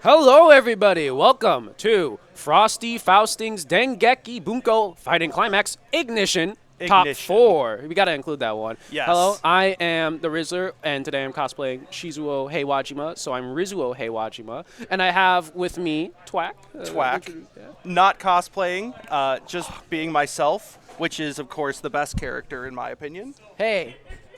Hello, everybody. Welcome to Frosty, Faustings, Dengeki, Bunko, Fighting Climax, Ignition, Top 4. We got to include that one. Yes. Hello, I am the Rizzler, and today I'm cosplaying Shizuo Heiwajima, so I'm Rizuo Heiwajima. And I have with me Twack. Not cosplaying, just being myself, which is, of course, the best character in my opinion. Hey,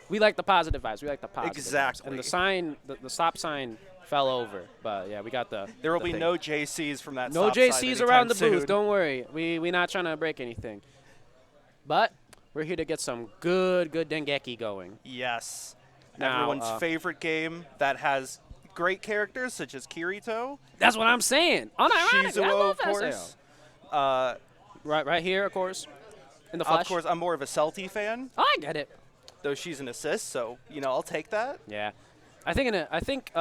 we like the positive vibes. We like the positive Exactly. vibes. And the sign, the stop sign fell over, but yeah, we got the. There will be thing. no JCs from that. No stop sign JCs anytime around the soon. booth. Don't worry. We're not trying to break anything. But we're here to get some good Dengeki going. Yes. Now, Everyone's favorite game that has great characters such as Kirito. That's what I'm saying. Unironically, I Shizuo, love of course. Right here, of course. In the flesh. Of course, I'm more of a Celti fan, Oh, I get it. though she's an assist, so I'll take that. Yeah. I think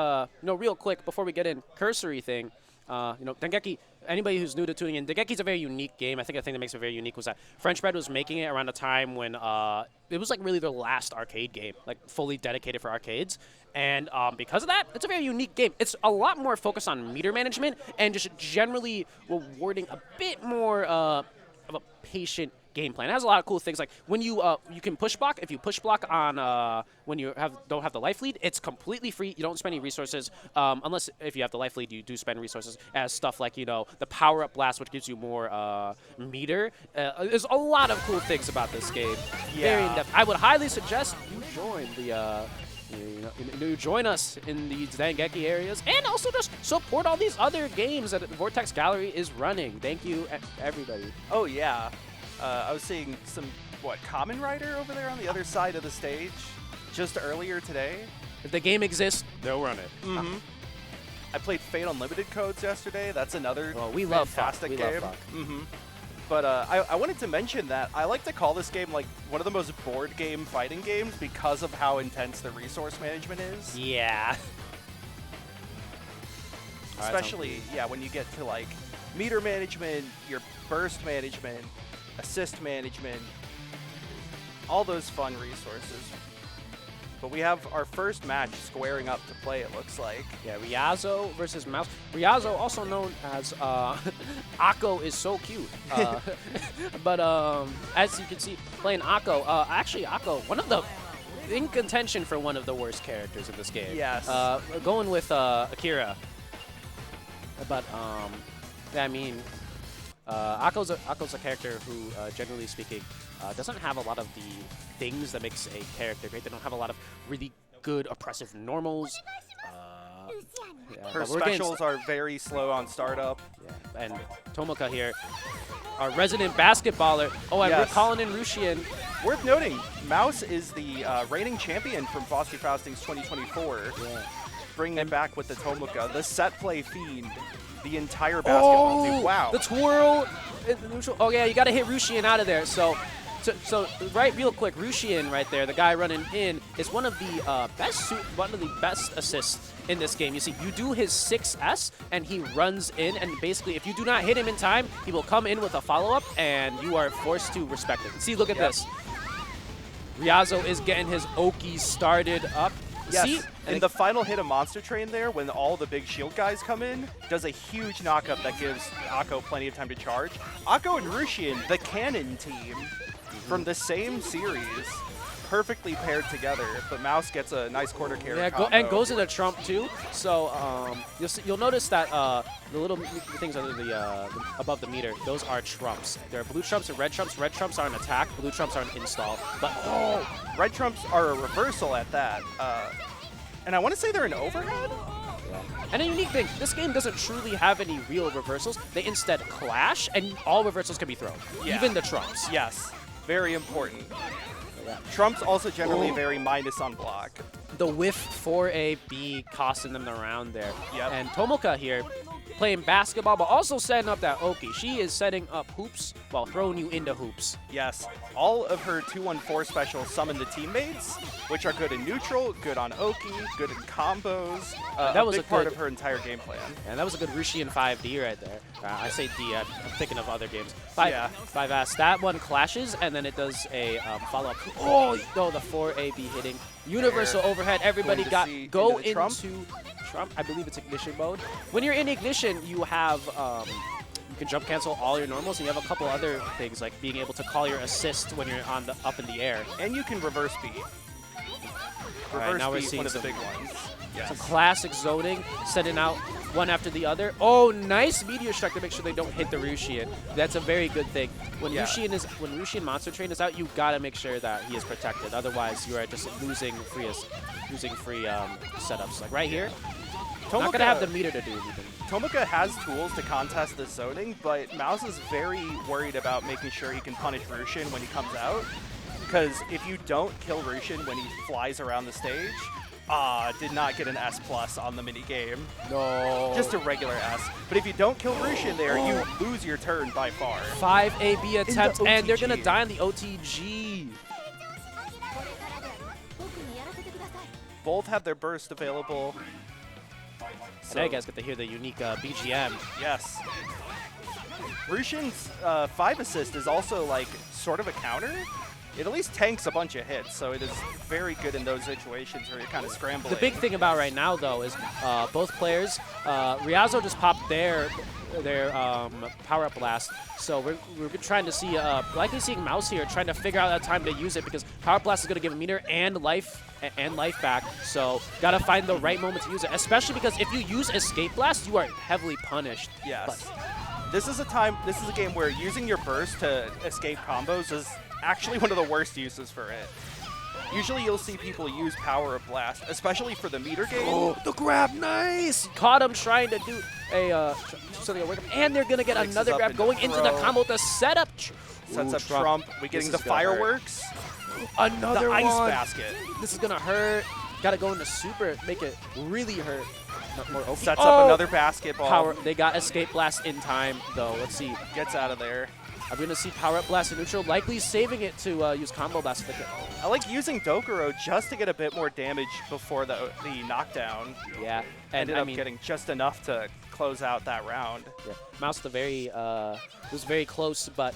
real quick before we get in, cursory thing, Dengeki, anybody who's new to tuning in, Dengeki's a very unique game. I think the thing that makes it very unique was that French Bread was making it around a time when it was like really their last arcade game, like fully dedicated for arcades. And because of that, it's a very unique game. It's a lot more focused on meter management and just generally rewarding a bit more of a patient game plan. It has a lot of cool things like when you can push block. If you push block on when you don't have the life lead, it's completely free. You don't spend any resources unless if you have the life lead, you do spend resources as stuff like the power up blast, which gives you more meter. There's a lot of cool things about this game. Yeah. Very in depth. I would highly suggest you join the. You join us in these Dengeki areas, and also just support all these other games that the Vortex Gallery is running. Thank you, everybody. Oh yeah. I was seeing some Kamen Rider over there on the other side of the stage just earlier today. If the game exists, they'll run it. Mm-hmm. I played Fate Unlimited Codes yesterday. That's another we love fantastic we game. Love mm-hmm. But I wanted to mention that I like to call this game like one of the most board game fighting games because of how intense the resource management is. Yeah. Especially, when you get to like meter management, your burst management, assist management, all those fun resources. But we have our first match squaring up to play, it looks like. Yeah, Ryazo versus Mouse. Ryazo, also known as Akko, is so cute. But as you can see, playing Akko, actually Akko, in contention for one of the worst characters in this game. Yes. Going with Akira. But, I mean, Akko's a character who, generally speaking, doesn't have a lot of the things that makes a character great. They don't have a lot of really good oppressive normals. Her specials are very slow on startup. Yeah. And Tomoka here, our resident basketballer. Oh, and we're calling in Rushian. Worth noting, Mouse is the reigning champion from Frosty Faustings 2024. Yeah. Bringing it back with the Tomoka, the set play fiend. The entire basketball team. Wow. The twirl. Oh, yeah, you got to hit Rushian out of there. So, right, real quick, Rushian right there, the guy running in, is one of the best assists in this game. You see, you do his 6S, and he runs in, and basically, if you do not hit him in time, he will come in with a follow-up, and you are forced to respect it. See, look at this. Ryazo is getting his Oki started up. Yes, See? and the final hit of Monster Train there, when all the big shield guys come in, does a huge knockup that gives Akko plenty of time to charge. Akko and Rushian, the Cannon team from the same series, perfectly paired together, but Mouse gets a nice quarter carry combo. And goes into Trump too. So you'll notice that the little things under the above the meter, those are trumps. There are blue trumps and red trumps. Red trumps are an attack. Blue trumps are an install. But red trumps are a reversal at that. And I want to say they're an overhead. And a unique thing, this game doesn't truly have any real reversals. They instead clash, and all reversals can be thrown, even the trumps. Yes, very important. Trumps also generally very minus on block. The whiff 4A-B costing them the round there. Yep. And Tomoka here playing basketball, but also setting up that Oki. She is setting up hoops while throwing you into hoops. Yes. All of her 2-1-4 specials summon the teammates, which are good in neutral, good on Oki, good in combos. That was a big part of her entire game plan. And that was a good Rushian 5D right there. I say D, I'm thinking of other games. 5S. That one clashes, and then it does a follow-up. Oh, no, the 4AB hitting. Universal overhead. Everybody go into Trump. I believe it's Ignition mode. When you're in Ignition, you have you can jump cancel all your normals, and you have a couple other things like being able to call your assist when you're on the up in the air. And you can reverse beat. Right, now we're beat, seeing one of the some, big ones. Yes. some classic zoning, sending out one after the other. Oh, nice Meteor Strike to make sure they don't hit the Rushian. That's a very good thing. When Rushian Monster Train is out, you gotta make sure that he is protected. Otherwise, you are just losing free setups. Like right here, not gonna have the meter to do anything. Tomoka has tools to contest the zoning, but Mouse is very worried about making sure he can punish Rushian when he comes out. Because if you don't kill Rushian when he flies around the stage, did not get an S+ on the minigame. No. Just a regular S. But if you don't kill Rushian there, you lose your turn by far. 5 AB attempts, the and they're going to OTG. die on the OTG. Both have their burst available. So now you guys get to hear the unique BGM. Yes. Rushian's 5 assist is also like sort of a counter. It at least tanks a bunch of hits, so it is very good in those situations where you're kind of scrambling. The big thing about right now, though, is both players, Ryazo just popped their power-up blast, so we're trying to see, likely seeing Mouse here trying to figure out that time to use it, because power blast is going to give a meter and life back, so gotta find the right moment to use it, especially because if you use escape blast, you are heavily punished. Yes. But This is a game where using your burst to escape combos is actually one of the worst uses for it. Usually you'll see people use Power of Blast, especially for the meter game. Oh, the grab, nice! Caught him trying to do a something to work him, and they're gonna get Mixes another up grab into going into the throw. combo with the setup. Sets up Trump. We're getting the fireworks. Another The ice one. basket. This is gonna hurt. Gotta go into super, make it really hurt. Not more OP. Sets up another basketball. Power. They got escape blast in time though. Let's see. Gets out of there. I'm gonna see power up blast in neutral, likely saving it to use combo blast. I like using Dokuro just to get a bit more damage before the knockdown. Yeah, and Ended up getting just enough to close out that round. Yeah, Mouse was very close, but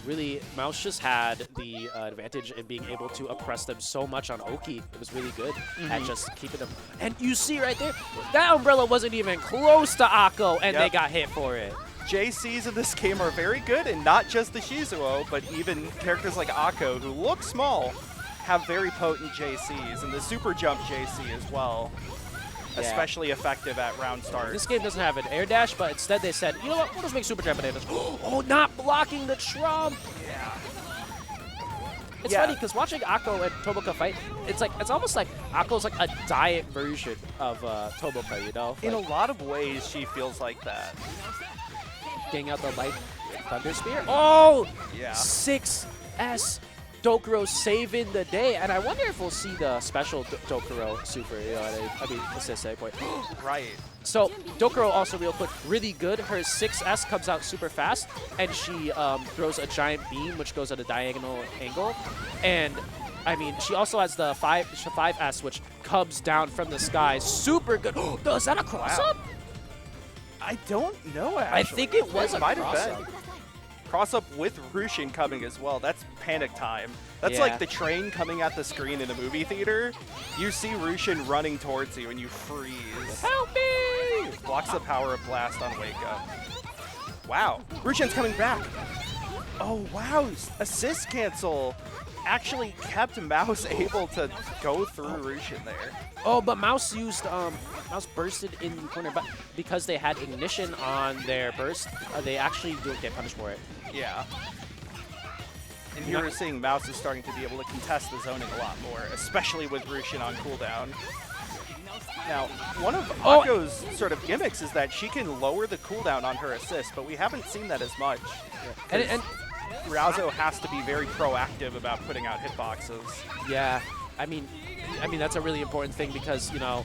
really Mouse just had the advantage in being able to oppress them so much on Oki. It was really good at just keeping them. And you see right there, that umbrella wasn't even close to Akko, and they got hit for it. JCs in this game are very good, and not just the Shizuo, but even characters like Akko, who look small, have very potent JCs, and the super jump JC as well. Yeah. Especially effective at round start. This game doesn't have an air dash, but instead they said, you know what, we'll just make super jump bananas. Oh, not blocking the Trump! Yeah. It's funny because watching Akko and Tomoka fight, it's almost like Akko's like a diet version of Tomoka, you know? In a Like, lot of ways, she feels like that. getting out the light thunder spear. Oh! Yeah. 6S Dokuro saving the day, and I wonder if we'll see the special Dokuro super, you know what I mean, assist point. Right. So Dokuro also real quick, really good. Her 6S comes out super fast, and she throws a giant beam, which goes at a diagonal angle. And I mean, she also has the 5S, which comes down from the sky. Super good. Oh, is that a cross-up? I don't know, actually. I think it was a might have cross-up. been. Cross-up with Rushin coming as well. That's panic time. That's Yeah. like the train coming at the screen in a movie theater. You see Rushin running towards you and you freeze. Help me! Blocks the power of blast on Wake Up. Wow. Rushin's coming back. Oh, wow. Assist cancel actually kept Mouse able to go through Rushin there. Oh, but Mouse used Mouse bursted in the corner, but because they had ignition on their burst, they actually don't get punished for it. Yeah. And here we're seeing Mouse is starting to be able to contest the zoning a lot more, especially with Rushin on cooldown. Now, one of Akko's sort of gimmicks is that she can lower the cooldown on her assist, but we haven't seen that as much. Yeah. And Ryazo has to be very proactive about putting out hitboxes. yeah, I mean that's a really important thing because, you know,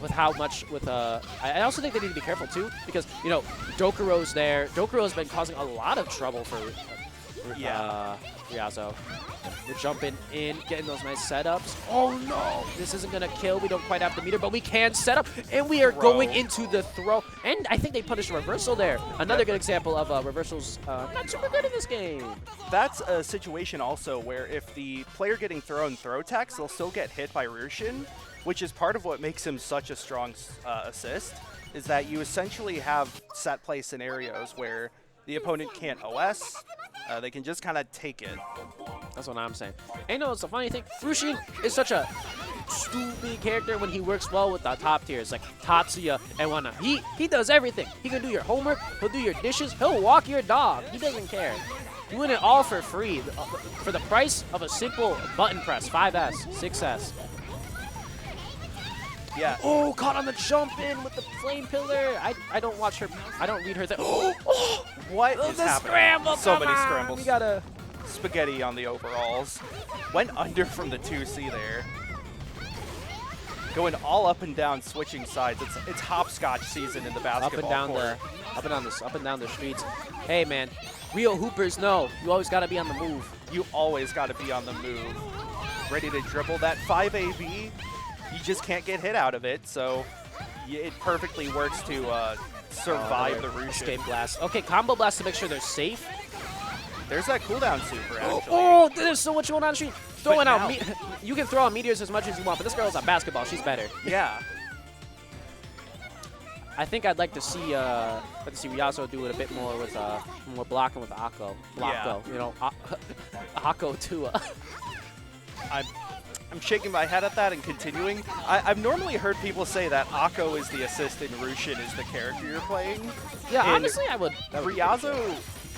with how much I also think they need to be careful too because, you know, Dokuro's there. Dokuro's been causing a lot of trouble for Ryazo. We're jumping in, getting those nice setups. Oh no, this isn't gonna kill. We don't quite have the meter, but we can set up, and we are going into the throw. And I think they punished a reversal there. Another good example of reversals not super good in this game. That's a situation also where if the player getting thrown throw attacks, they'll still get hit by Rushin, which is part of what makes him such a strong assist, is that you essentially have set play scenarios where the opponent can't OS, they can just kind of take it. That's what I'm saying. And you know, it's a funny thing. Rushin is such a stupid character when he works well with the top tiers, like Tatsuya and whatnot. He does everything. He can do your homework, he'll do your dishes, he'll walk your dog. He doesn't care. Doing it all for free, for the price of a simple button press, 5S, 6S. Yeah. Oh, caught on the jump in with the flame pillar. I don't watch her. I don't read her thing. What is the happening? scramble, So many come on. scrambles. We gotta. Spaghetti on the overalls. Went under from the 2C there. Going all up and down, switching sides. It's hopscotch season in the basketball court. Up and down the streets. Hey man, real hoopers know you always gotta be on the move. You always got to be on the move. Ready to dribble that 5AB. You just can't get hit out of it, so it perfectly works to survive the Rushin. Escape blast. Okay, combo blast to make sure they're safe. There's that cooldown super, actually. Oh, there's so much going on the street. Throwing now- out, you can throw out meteors as much as you want, but this girl's on basketball. She's better. Yeah. I think I'd like to see Ryazo do it a bit more with more blocking with Akko. Yeah. You know, Akko too. I'm shaking my head at that and continuing. I've normally heard people say that Akko is the assist and Rushin is the character you're playing. Yeah, And honestly, I would. Ryazo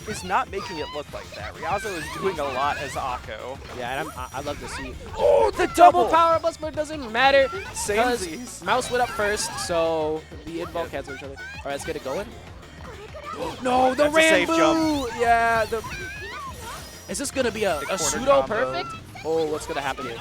is not making it look like that. Ryazo is doing a lot as Akko. Yeah, and I'd love to see. Oh, The double power bust, but it doesn't matter. Samesies. Because Mouse went up first, so the invoke cancel each other. All right, let's get it going. No, the That's a safe Rambo! jump. Yeah, is this going to be a corner pseudo combo. perfect? Oh, what's going to happen here?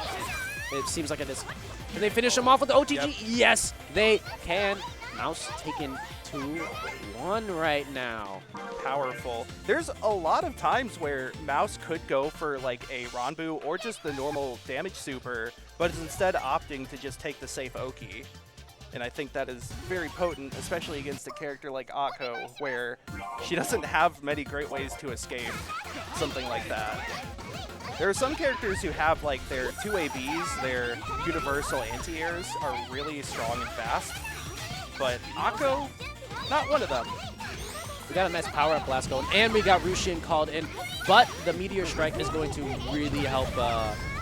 It seems like it is. Can they finish him off with the OTG? Yep. Yes, they can. Mouse taking 2-1 right now. Powerful. There's a lot of times where Mouse could go for like a Ranbu or just the normal damage super, but is instead opting to just take the safe Oki. And I think that is very potent, especially against a character like Akko, where she doesn't have many great ways to escape something like that. There are some characters who have like their 2ABs, their universal anti-airs are really strong and fast, but Akko, not one of them. We got a nice power-up blast going, and we got Rushin called in, but the Meteor Strike is going to really help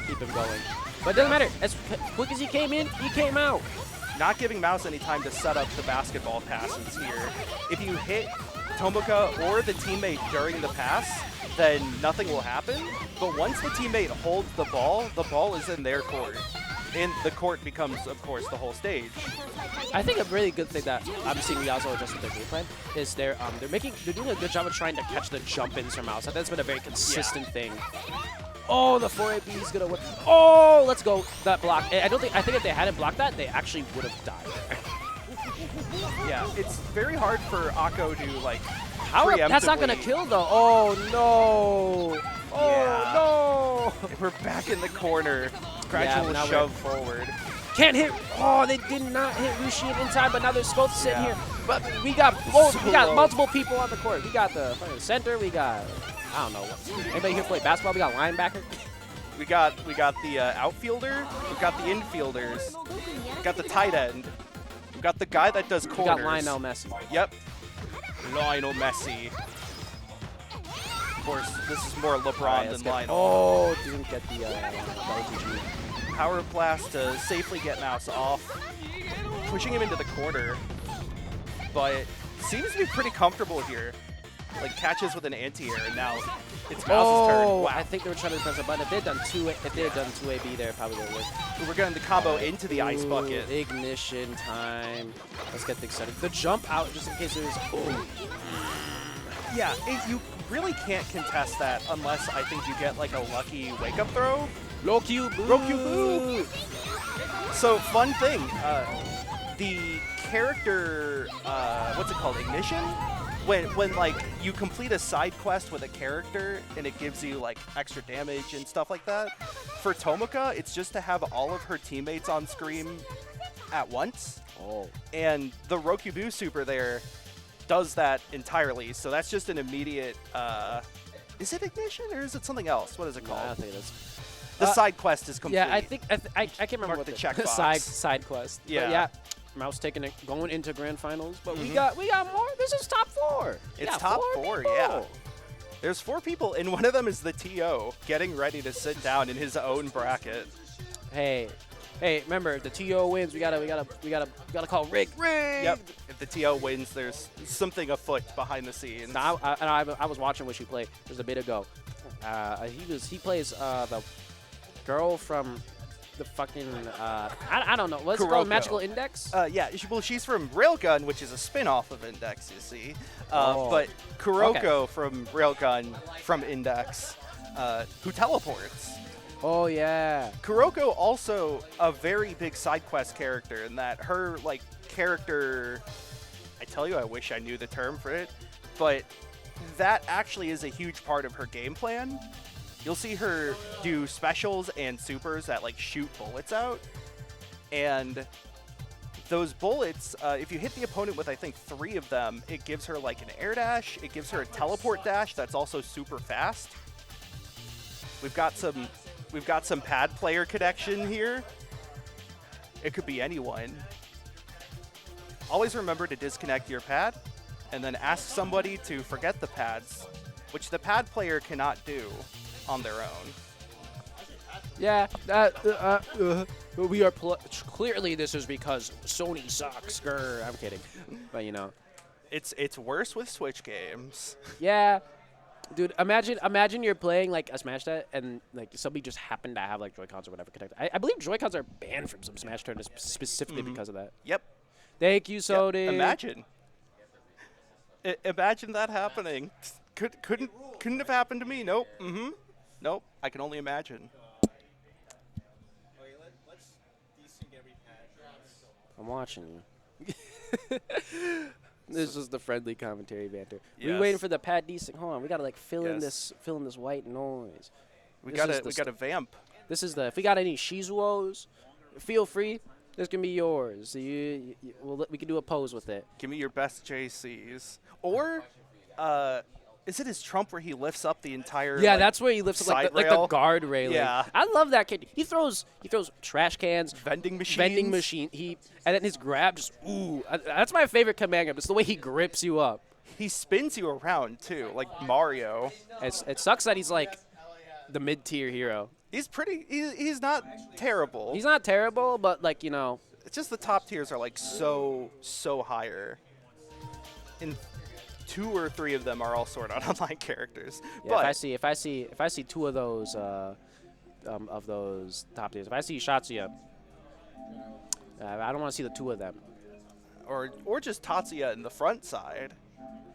keep him going. But it doesn't matter. As quick as he came in, he came out. Not giving Mouse any time to set up the basketball passes here. If you hit Tomoka or the teammate during the pass, then nothing will happen. But once the teammate holds the ball is in their court. And the court becomes, of course, the whole stage. I think a really good thing that I'm seeing Ryazo adjust with their game plan is they're doing a good job of trying to catch the jump-ins from Mouse. I think that's been a very consistent thing. Oh, the 4AB is gonna work. Oh, let's go. That block. I think if they hadn't blocked that, they actually would have died. Yeah, it's very hard for Akko to like That's not gonna preemptively- kill though. Oh no. Oh Yeah. no. We're back in the corner. Gradual now shove forward. Can't hit. Oh, they did not hit Rushin in time, but now they're both sitting Yeah. here. But we got both. So We got low. multiple people on the court. We got the fucking center. We got I don't know. Anybody here play basketball? We got linebacker. We got the outfielder. We got the infielders. We got the tight end. We got the guy that does We corners. got Lionel Messi. Yep. Lionel Messi. Of course, this is more LeBron than Lionel. Oh, didn't get the OTG. Power blast to safely get Mouse off, pushing him into the corner, but seems to be pretty comfortable here. Like catches with an anti-air, and now it's Mouse's turn. Wow. I think they were trying to press a button. If they had done 2AB there, probably would have worked. We're getting the combo into the ice bucket. Ignition time. Let's get things started. The jump out, just in case there's. Oh. Yeah, you really can't contest that unless I think you get like a lucky wake-up throw. Roku Boo. So fun thing, the character, what's it called, Ignition? When like you complete a side quest with a character and it gives you like extra damage and stuff like that. For Tomoka, it's just to have all of her teammates on screen at once. Oh. And the Rokubu super there does that entirely. So that's just an immediate, is it Ignition or is it something else? What is it No, called? I don't think it is. The side quest is complete. Yeah, I think I can't remember Mark what the the checkbox. side quest. Yeah. But yeah. Mouse taking it, going into grand finals, but we got more. This is top 4. It's top 4, yeah. There's 4 people, and one of them is the TO getting ready to sit down in his own bracket. Hey, remember if the TO wins, we gotta call Rick. Yep. If the TO wins, there's something afoot behind the scenes. No, I was watching what she played. There's a bit ago. He plays the girl from the fucking I don't know what's it called, Magical Index. Yeah, well, she's from Railgun, which is a spin-off of Index, you see. But Kuroko from Railgun from Index, who teleports. Oh yeah. Kuroko also a very big side quest character in that her character. I tell you, I wish I knew the term for it, but that actually is a huge part of her game plan. You'll see her do specials and supers that shoot bullets out, and those bullets, if you hit the opponent with I think 3 of them, it gives her an air dash. It gives her a teleport dash that's also super fast. We've got some pad player connection here. It could be anyone. Always remember to disconnect your pad, and then ask somebody to forget the pads, which the pad player cannot do on their own. Yeah, we are clearly this is because Sony sucks. Grr, I'm kidding, but it's worse with Switch games. Yeah, dude, imagine you're playing a Smash that and somebody just happened to have Joy-Cons or whatever connected. I believe Joy-Cons are banned from some Smash tournaments specifically because of that. Yep. Thank you, Sony. Yep. Imagine that happening. Couldn't have happened to me. Nope. Nope. I can only imagine. I'm watching you. This is the friendly commentary banter. Yes. We waiting for the pad desync. Hold on, we gotta fill in this white noise. We gotta vamp. This is if we got any Shizuos, feel free. This can be yours. We can do a pose with it. Give me your best JCs. Or, is it his Trump where he lifts up the entire? Yeah, that's where he lifts up the guard railing. Yeah, I love that kid. He throws trash cans, vending machines. And then his grab just that's my favorite command grab. It's the way he grips you up. He spins you around too, like Mario. It sucks that he's the mid-tier hero. He's he's not terrible. He's not terrible, but it's just the top tiers are so higher. And 2 or 3 of them are all Sword Art Online characters. Yeah, but if I see 2 of those top tiers, if I see Shatsuya, I don't want to see the 2 of them. Or just Tatsuya in the front side.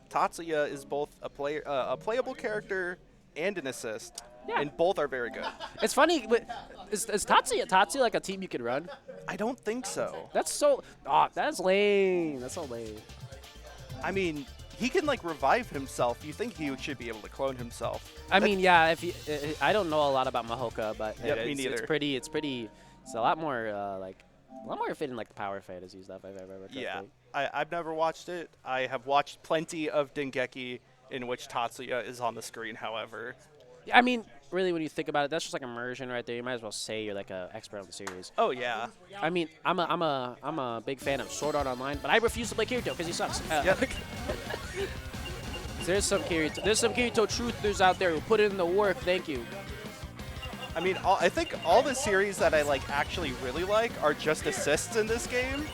Tatsuya is both a playable character and an assist. Yeah. And both are very good. It's funny, but is Tatsuya a team you could run? I don't think so. That's lame. That's so lame. I mean, he can revive himself. You think he should be able to clone himself? I mean, yeah. I don't know a lot about Mahoka, but me neither. It's a lot more fitting the power fantasy stuff I've ever tried. Yeah, I've never watched it. I have watched plenty of Dengeki in which Tatsuya is on the screen. However. I mean, really, when you think about it, that's just immersion right there. You might as well say you're a expert on the series. Oh yeah. I mean, I'm a big fan of Sword Art Online, but I refuse to play Kirito because he sucks. Yep. There's some Kirito truthers out there who put in the work. Thank you. I mean, I think all the series that I actually really like are just assists in this game.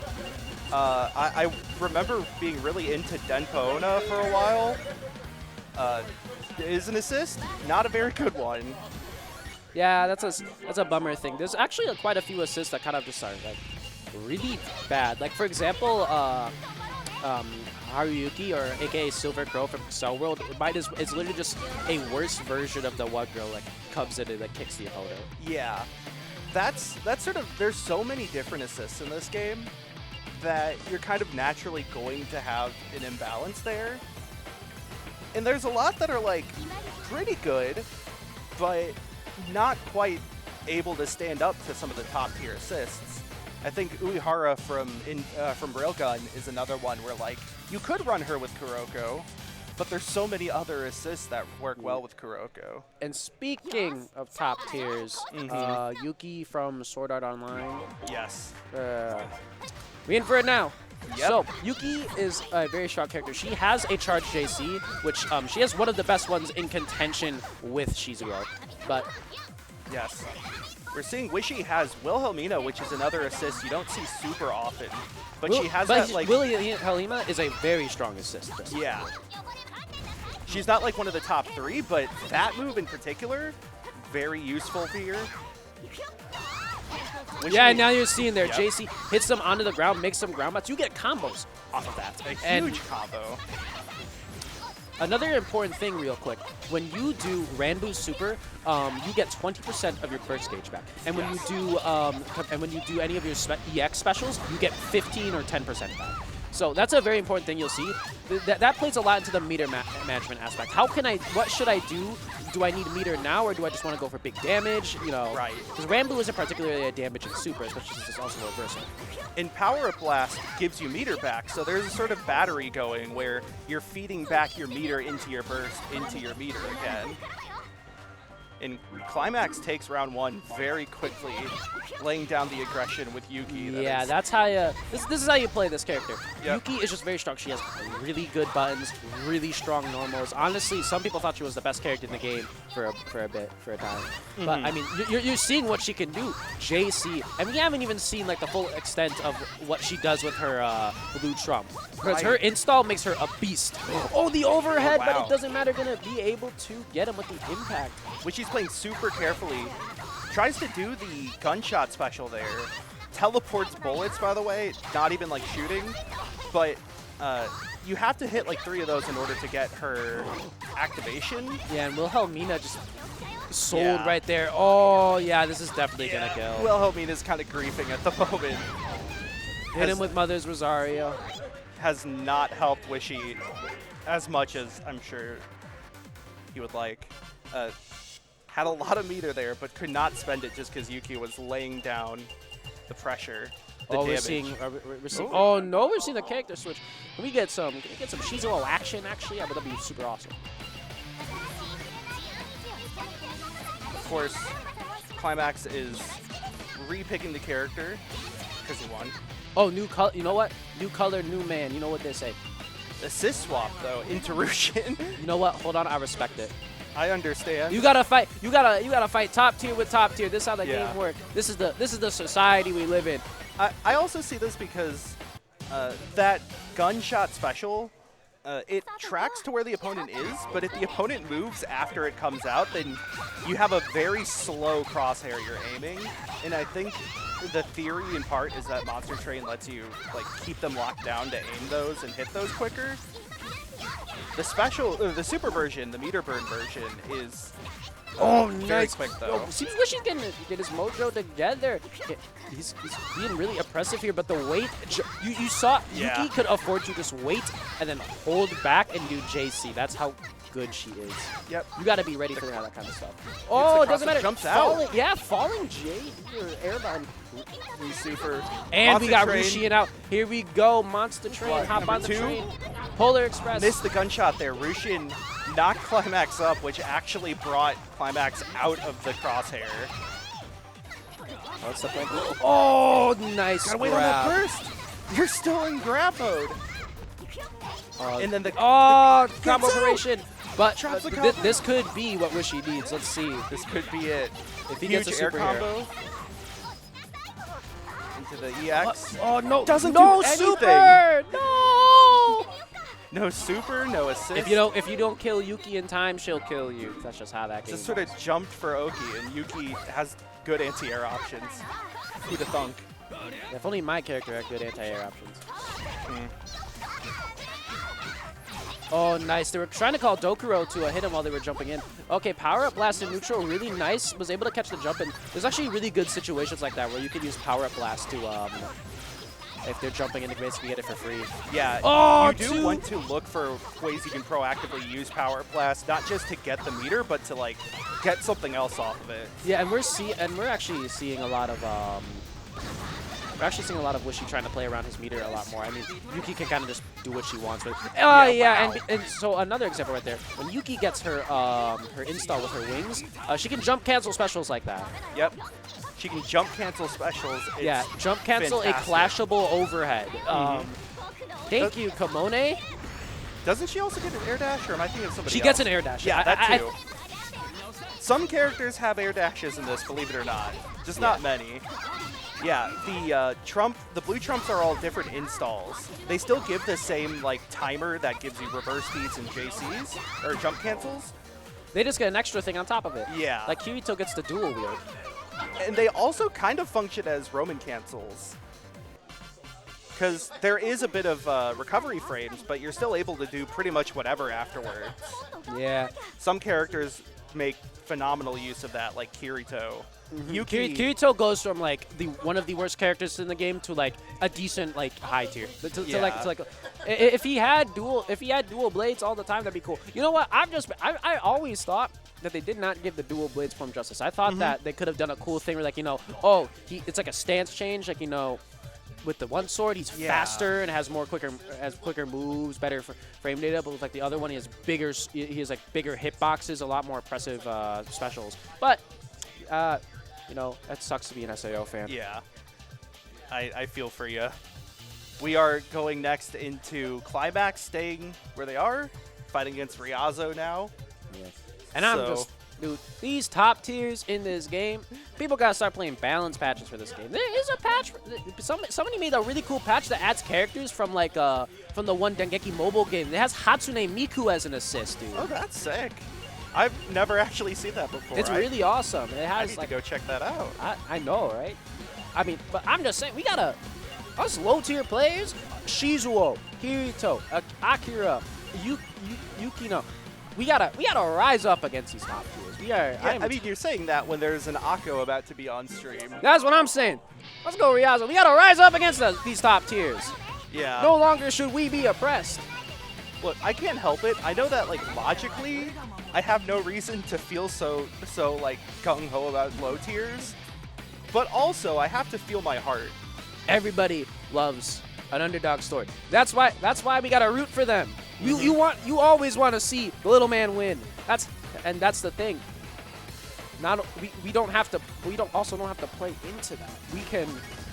I remember being really into Denpo for a while. Is an assist, not a very good one. Yeah, that's a bummer thing. There's actually quite a few assists that kind of just are really bad. For example, Haruyuki, or aka Silver Crow from Cell World, it's literally just a worse version of the one girl comes in and kicks the opponent. Yeah, that's there's so many different assists in this game that you're kind of naturally going to have an imbalance there. And there's a lot that are pretty good, but not quite able to stand up to some of the top tier assists. I think Uehara from Railgun is another one where you could run her with Kuroko, But there's so many other assists that work well with Kuroko. And speaking of top tiers, Yuki from Sword Art Online. Yes. We in for it now. Yep. So Yuki is a very strong character. She has a charged JC, which she has one of the best ones in contention with Shizuru. But yes. We're seeing Wishy has Wilhelmina, which is another assist you don't see super often. But she has that, like... Wilhelmina is a very strong assist. Yeah. She's not, like, one of the top 3, but that move in particular, very useful here. Yeah, now you're seeing there, JC hits them onto the ground, makes some ground bats. You get combos off of that. A huge combo. Another important thing real quick, when you do Ranbu Super, you get 20% of your burst gauge back. And when you do any of your EX specials, you get 15 or 10% back. So that's a very important thing you'll see. That plays a lot into the meter management aspect. What should I do? Do I need meter now, or do I just want to go for big damage? You know, right? Because Ranbu isn't particularly a damaging super, especially since it's also reversal. And Power Up Blast gives you meter back, so there's a sort of battery going where you're feeding back your meter into your burst, into your meter again. And Climax takes round 1 very quickly, laying down the aggression with Yuki. Yeah, that's how you... This is how you play this character. Yep. Yuki is just very strong. She has really good buttons, really strong normals. Honestly, some people thought she was the best character in the game for a time. But, I mean, you're seeing what she can do. JC. And we haven't even seen, like, the full extent of what she does with her blue trump. Because her install makes her a beast. Oh, the overhead, but it doesn't matter. Going to be able to get him with the impact. Which she's playing super carefully. Tries to do the gunshot special there. Teleports bullets, by the way, not even like shooting. But you have to hit like 3 of those in order to get her activation. Yeah, and Wilhelmina just sold right there. Oh, yeah, this is definitely going to kill. Wilhelmina's kind of griefing at the moment. Hit him with Mother's Rosario. Has not helped Wishy as much as I'm sure he would like. Had a lot of meter there, but could not spend it just because Yuki was laying down the pressure, the damage. We're seeing oh no, we're seeing the character switch. Can we get some Shizuo action actually? Yeah, but that'd be super awesome. Of course, Climax is re-picking the character because he won. Oh, new color. You know what? New color, new man. You know what they say. Assist swap though into Rushin. You know what? Hold on, I respect it. I understand. You gotta fight. You gotta fight top tier with top tier. This is how the game works. This is the society we live in. I also see this because that gunshot special, it tracks to where the opponent is, but if the opponent moves after it comes out, then you have a very slow crosshair you're aiming. And I think the theory in part is that Monster Train lets you like keep them locked down to aim those and hit those quicker. The special, the super version, the meter burn version is very quick though. Seems like he's getting get his mojo together. He's being really oppressive here, but the wait, you saw Yuki could afford to just wait and then hold back and do JC. That's how good she is. Yep. You got to be ready for that kind of stuff. Oh, it doesn't matter. Jumps out. Yeah, falling Jade or airbound. Super. And Monster we got Train. Rushian out. Here we go. Monster Train. Hop on the train. Polar Express. Missed the gunshot there. Rushian knocked Climax up, which actually brought Climax out of the crosshair. Oh, nice. Gotta wait on that burst. You're still in grab mode. And then the combo operation. But this could be what Wishy needs. Let's see. This could be it. If he Huge gets a air super combo into the EX. Oh no! Doesn't do anything. Super! No! No super, no assist. If you don't kill Yuki in time, she'll kill you. That's just how that game just sort of jumped for Oki, and Yuki has good anti-air options. Who'da thunk? If only my character had good anti-air options. Oh, nice. They were trying to call Dokuro to hit him while they were jumping in. Okay, power-up blast in neutral, really nice. Was able to catch the jump in. There's actually really good situations like that where you could use power-up blast to, if they're jumping in the basically get it for free. Yeah, oh, you do want to look for ways you can proactively use power-up blast, not just to get the meter, but to, like, get something else off of it. Yeah, and we're actually seeing a lot of, We're actually seeing a lot of Wishy trying to play around his meter a lot more. I mean, Yuki can kind of just do what she wants with. Wow. And so another example right there. When Yuki gets her her install with her wings, she can jump cancel specials like that. Yep. She can jump cancel specials. It's jump cancel fantastic. a clashable overhead. Thank you, Kamone. Doesn't she also get an air dash, or am I thinking of somebody She else? gets an air dash. Yeah, that too. Some characters have air dashes in this, believe it or not. Just not many. Yeah, the blue trumps are all different installs. They still give the same like timer that gives you reverse speeds and JCs or jump cancels. They just get an extra thing on top of it. Yeah. Like Kirito gets the dual wield. And they also kind of function as Roman cancels. Because there is a bit of recovery frames, but you're still able to do pretty much whatever afterwards. Yeah. Some characters make phenomenal use of that, like Kirito. Yuki, Kirito goes from like one of the worst characters in the game to like a decent like high tier. If he had dual blades all the time, that'd be cool. You know what? I always thought that they did not give the dual blades form justice. I thought that they could have done a cool thing where like it's like a stance change, like with the one sword he's faster and has quicker moves, better frame data, but with like the other one he has bigger hitboxes, a lot more impressive specials. But that sucks to be an SAO fan. Yeah, I feel for you. We are going next into Climax, staying where they are, fighting against Ryazo now. Yeah. And dude, these top tiers in this game, people gotta start playing balance patches for this game. There is a patch. Somebody made a really cool patch that adds characters from like from the one Dengeki mobile game. It has Hatsune Miku as an assist, dude. Oh, that's sick. I've never actually seen that before. It's really awesome. It has I need to go check that out. I know, right? I mean, but I'm just saying, we gotta, us low tier players, Shizuo, Kirito, Akira, Yukino, we gotta rise up against these top tiers. We are. Yeah, I mean, you're saying that when there's an Akko about to be on stream. That's what I'm saying. Let's go, Ryazo. We gotta rise up against these top tiers. Yeah. No longer should we be oppressed. Look, I can't help it. I know that, like, logically, I have no reason to feel so like gung-ho about low tiers, but also I have to feel my heart. Everybody loves an underdog story. That's why we gotta root for them. You always want to see the little man win. That's the thing. We don't also don't have to play into that. We can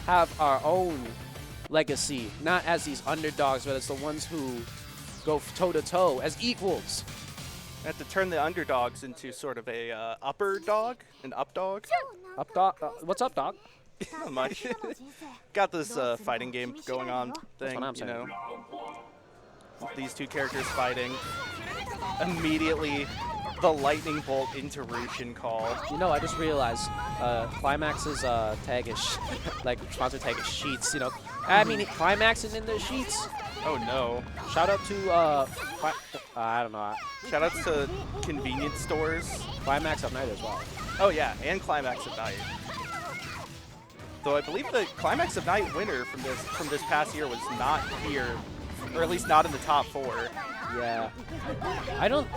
have our own legacy, not as these underdogs, but as the ones who go toe to toe as equals. I have to turn the underdogs into sort of a upper dog, an up dog. Up dog? What's up, dog? Not much. Got this fighting game going on thing, what I'm saying. you know. These two characters fighting. Immediately, the lightning bolt into Rushin call. You know, I just realized Climax's tag is like sponsor tag is Sheets. You know, I mean Climax is in the Sheets. Oh no! Shout out to I don't know. Shout outs to convenience stores. Climax of Night as well. Oh yeah, and Climax of Night. Though I believe the Climax of Night winner from this past year was not here, or at least not in the top 4. Yeah. I don't.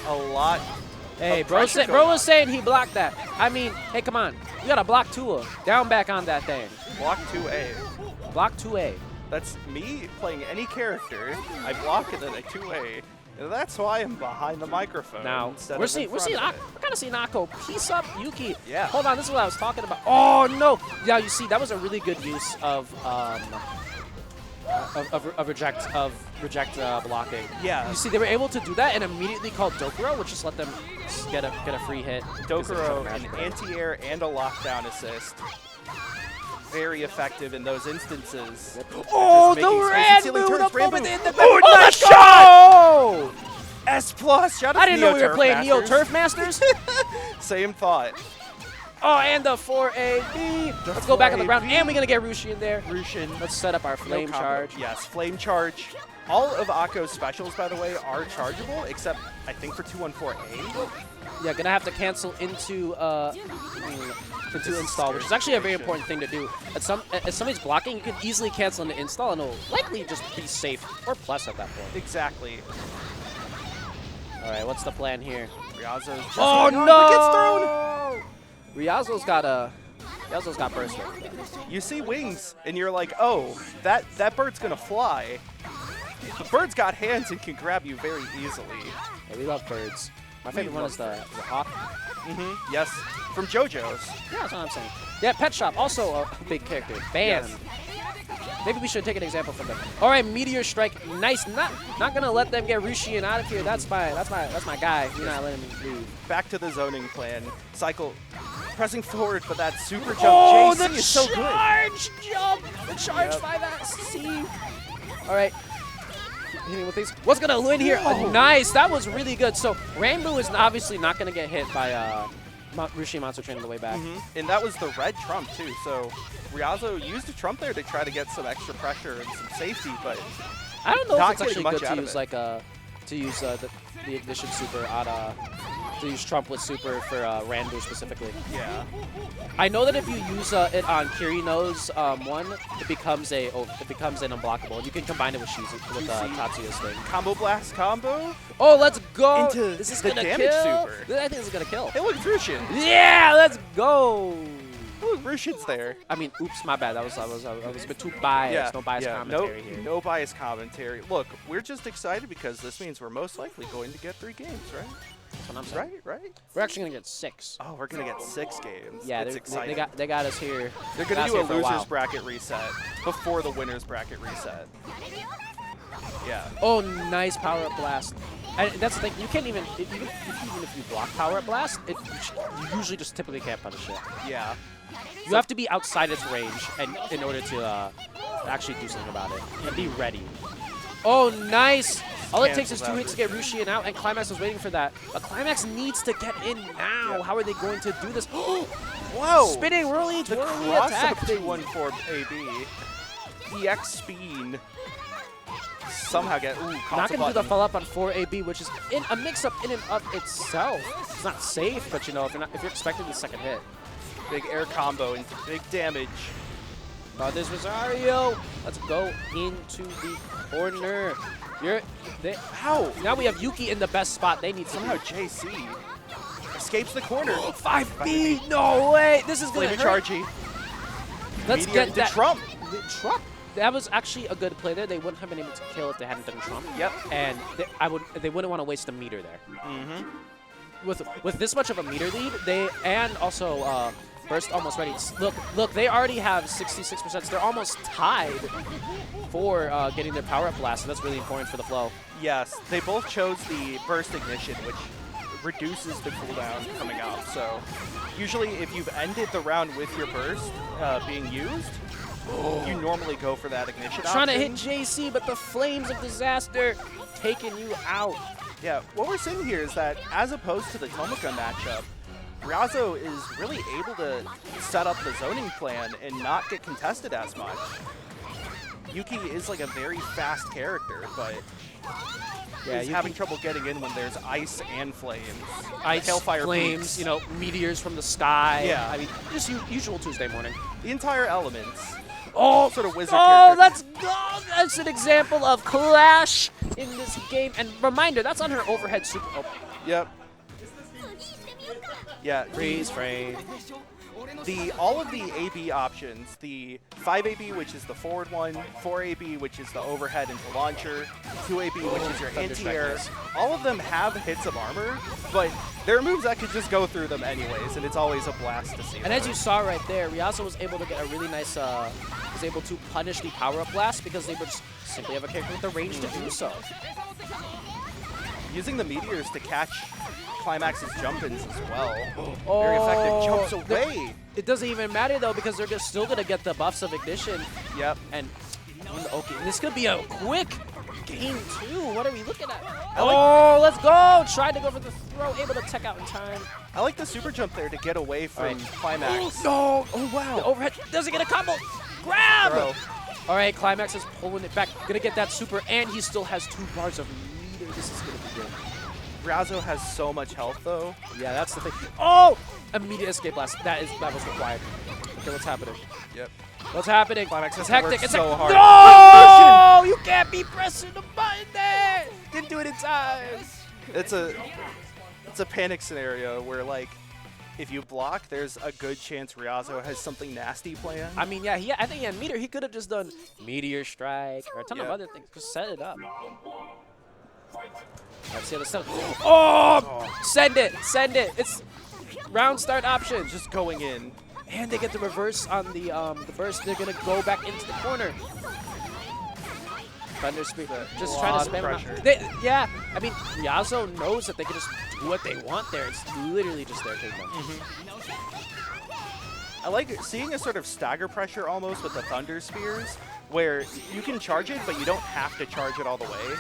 A lot. Hey, of bro pressure bro going was saying he blocked that. I mean, hey, come on. You gotta block 2A. Down back on that thing. Block 2A. Block 2A. That's me playing any character. I block and then I 2A. And that's why I'm behind the microphone. Now, we're kind of seeing Akko piece up Yuki. Yeah. Hold on, this is what I was talking about. Oh, no. Yeah, you see, that was a really good use of reject blocking. Yeah. You see, they were able to do that and immediately called Dokuro, which just let them get a free hit. Dokuro, an anti-air and a lockdown assist. Very effective in those instances. Oh, the red move up over the back. Oh, nice shot! shot! S+. Shout out I to didn't know we were Neo playing Neo Turf Turf Masters. Same thought. Oh, and the 4A. Let's go back on the ground, and we're going to get Rushi in there. Rushin. Let's set up our Flame Charge. Yes, Flame Charge. All of Akko's specials, by the way, are chargeable, except I think for 214A. Yeah, going to have to cancel into install, which is actually a very important thing to do. As somebody's blocking, you can easily cancel into install, and it'll likely just be safe or plus at that point. Exactly. All right, what's the plan here? Ryazo's just Oh, no! no! Gets thrown! Ryazo's got a He also's got burst. You see wings, and you're like, oh, that bird's gonna fly. The bird's got hands and can grab you very easily. Yeah, we love birds. My favorite one is the hawk. Mm-hmm. Yes, from JoJo's. Yeah, that's what I'm saying. Yeah, Pet Shop, also a big character. Banned. Yes. Maybe we should take an example from them. All right, Meteor Strike, nice. Not gonna let them get Rushian out of here. That's my guy. You're not letting me leave. Back to the zoning plan. Cycle, pressing forward, but that super jump. Oh, JC the is so good. charge jump, the charge 5C. All right. Hitting with these. What's gonna win here? Oh, nice. That was really good. So Rainbow is obviously not gonna get hit by Rushian Monster Train on the way back. And that was the red trump too. So Ryazo used a trump there to try to get some extra pressure and some safety, but I don't know not if it's actually getting good much out to of use it. like the ignition super on to use Trump with super for Randu specifically. Yeah. I know that if you use it on Kirino's one, it becomes an unblockable. You can combine it with Tatsuya's thing. Combo blast combo. Oh, let's go! Into Is this the gonna damage kill? super. I think this is gonna kill. Hey, look, Rushian. Yeah, let's go! Ooh, Rushian's there. I mean, oops, my bad. I was a bit too biased. Yeah, No biased commentary here. No biased commentary. Look, we're just excited because this means we're most likely going to get 3 games, right? That's what I'm saying. Right? We're actually gonna get 6. Oh, we're gonna get 6 games. Yeah, it's exciting. they got us here. They're gonna do a losers bracket reset before the winners bracket reset. Yeah. Oh, nice power up blast. And that's the thing. You can't even even if you block power up blast, you usually just typically can't punish it. Yeah. You have to be outside its range and in order to actually do something about it. And be ready. Oh, nice! All it takes is 2 hits to get Rushian out, and Climax was waiting for that. But Climax needs to get in now. How are they going to do this? Whoa! Spinning whirly The twirly cross attack. up 2-1-4 AB. EX Spin. Somehow get Not going to do the follow up on 4AB, which is a mix-up in and of itself. It's not safe, but you know, if you're expecting the second hit. Big air combo and big damage. There's Rosario. Let's go into the corner. Ow! Now we have Yuki in the best spot. They need Somehow JC escapes the corner. 5B! No way! This is going to hurt. Chargy. Let's Meteor get that. Trump. Trump. That was actually a good play there. They wouldn't have been able to kill if they hadn't done Trump. Yep. And they wouldn't want to waste a meter there. Mm-hmm. With this much of a meter lead, and also Burst almost ready. Look, they already have 66%. So they're almost tied for getting their power-up blast, so that's really important for the flow. Yes, they both chose the Burst Ignition, which reduces the cooldown coming out. So usually if you've ended the round with your Burst being used, you normally go for that Ignition Trying option. to hit JC, but the Flames of Disaster taking you out. Yeah, what we're seeing here is that as opposed to the Tomoka matchup, Ryazo is really able to set up the zoning plan and not get contested as much. Yuki is like a very fast character, but he's having trouble getting in when there's ice and flames. Ice, Hailfire flames, peaks. meteors from the sky. Yeah. I mean, just usual Tuesday morning. The entire elements. Oh, sort of wizard oh, character. let's go! That's an example of Clash in this game. And reminder, that's on her overhead super. Oh. Yep. Yeah. Freeze frame. All of the AB options, the 5AB, which is the forward one, 4AB, which is the overhead into launcher, 2AB, which is your anti-air, all of them have hits of armor, but there are moves that could just go through them anyways, and it's always a blast to see. And as you saw right there, Ryazo was able to get a really nice, was able to punish the power-up blast because they would just simply have a character with the range to do so. Using the meteors to catch Climax's jump-ins as well. Oh, very effective. Jumps away. It doesn't even matter though because they're still going to get the buffs of ignition. Yep. And okay, this could be a quick game too. What are we looking at? Let's go! Tried to go for the throw, able to tech out in time. I like the super jump there to get away from Climax. No! Oh wow! The overhead doesn't get a combo. Grab! Throw. All right, Climax is pulling it back. Gonna get that super, and he still has 2 bars of meter. This is gonna be good. Ryazo has so much health though. Yeah, that's the thing. Oh! Immediate escape blast. That was required. Okay, what's happening? Yep. What's happening? Climax It's has to hectic. work It's so hard. No! You can't be pressing the button there. Didn't do it in time. It's a panic scenario where like if you block, there's a good chance Ryazo has something nasty planned. I mean, yeah, I think he had Meteor. He could have just done Meteor Strike or a ton of other things. Just set it up. Let's see the stuff. Oh! Send it! Send it! It's round start option. Just going in. And they get the reverse on the burst. They're going to go back into the corner. Thunder Speed. Just trying to spam pressure. Yeah, I mean, Ryazo knows that they can just do what they want there. It's literally just their kingdom. I like seeing a sort of stagger pressure almost with the Thunder Spears, where you can charge it, but you don't have to charge it all the way.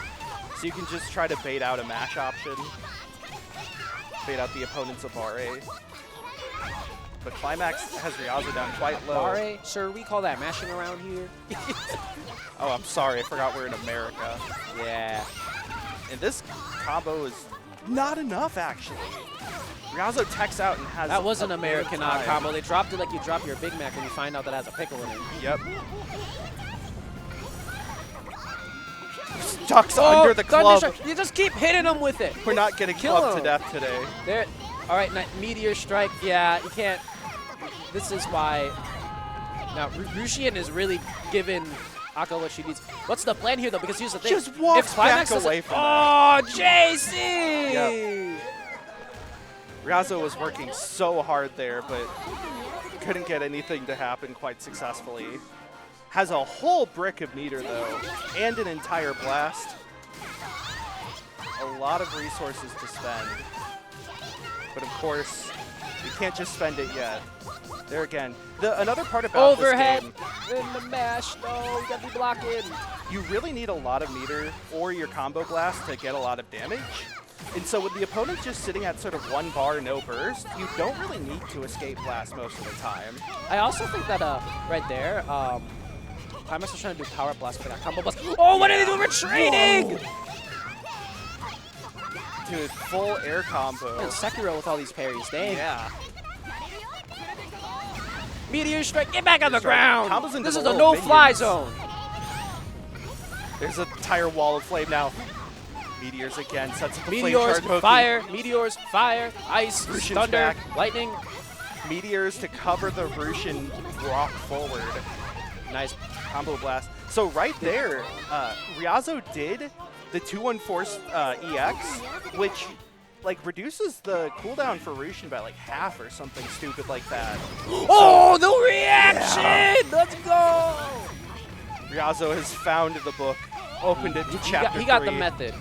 So you can just try to bait out a mash option, bait out the opponent's Abare. But Climax has Ryazo down quite low. Abare, sir, we call that mashing around here. Oh, I'm sorry, I forgot we're in America. Yeah. And this combo is not enough, actually. Ryazo techs out and has That was an American time. combo. They dropped it like you drop your Big Mac when you find out that it has a pickle in it. Yep. Ducks under the club. You just keep hitting them with it. We're not getting clubbed to death today. There. All right, Meteor Strike. Yeah, you can't. This is why. Now, Rushian is really giving Akko what she needs. What's the plan here, though? Because here's the thing. Just walks back away from that. Oh, JC! Yep. Ryazo was working so hard there, but couldn't get anything to happen quite successfully. Has a whole brick of meter, though, and an entire blast. A lot of resources to spend. But of course, you can't just spend it yet. There again. Another part about Overhead this game, in the mash. No, you gotta be blocking. you really need a lot of meter or your combo blast to get a lot of damage. And so with the opponent just sitting at sort of 1 bar, no burst, you don't really need to escape blast most of the time. I also think that right there, Climax was trying to do power blast for that combo blast. Oh, what are they doing? Retreating! Dude, full air combo. And Sekiro with all these parries, dang. Yeah. Meteor Strike, get back on the ground! Combos into This the is a little no-fly minions. zone. There's an entire wall of flame now. Meteors again, sets up the flame Meteors, charge poking. fire, meteors, fire, ice, Rushin's thunder, back. lightning. Meteors to cover the Rushin rock forward. Nice. Combo blast. So right there, Ryazo did the 214 EX, which like reduces the cooldown for Rushin by like half or something stupid like that. Oh, the reaction! Yeah. Let's go! Ryazo has found the book, opened it to chapter He got the 3. method.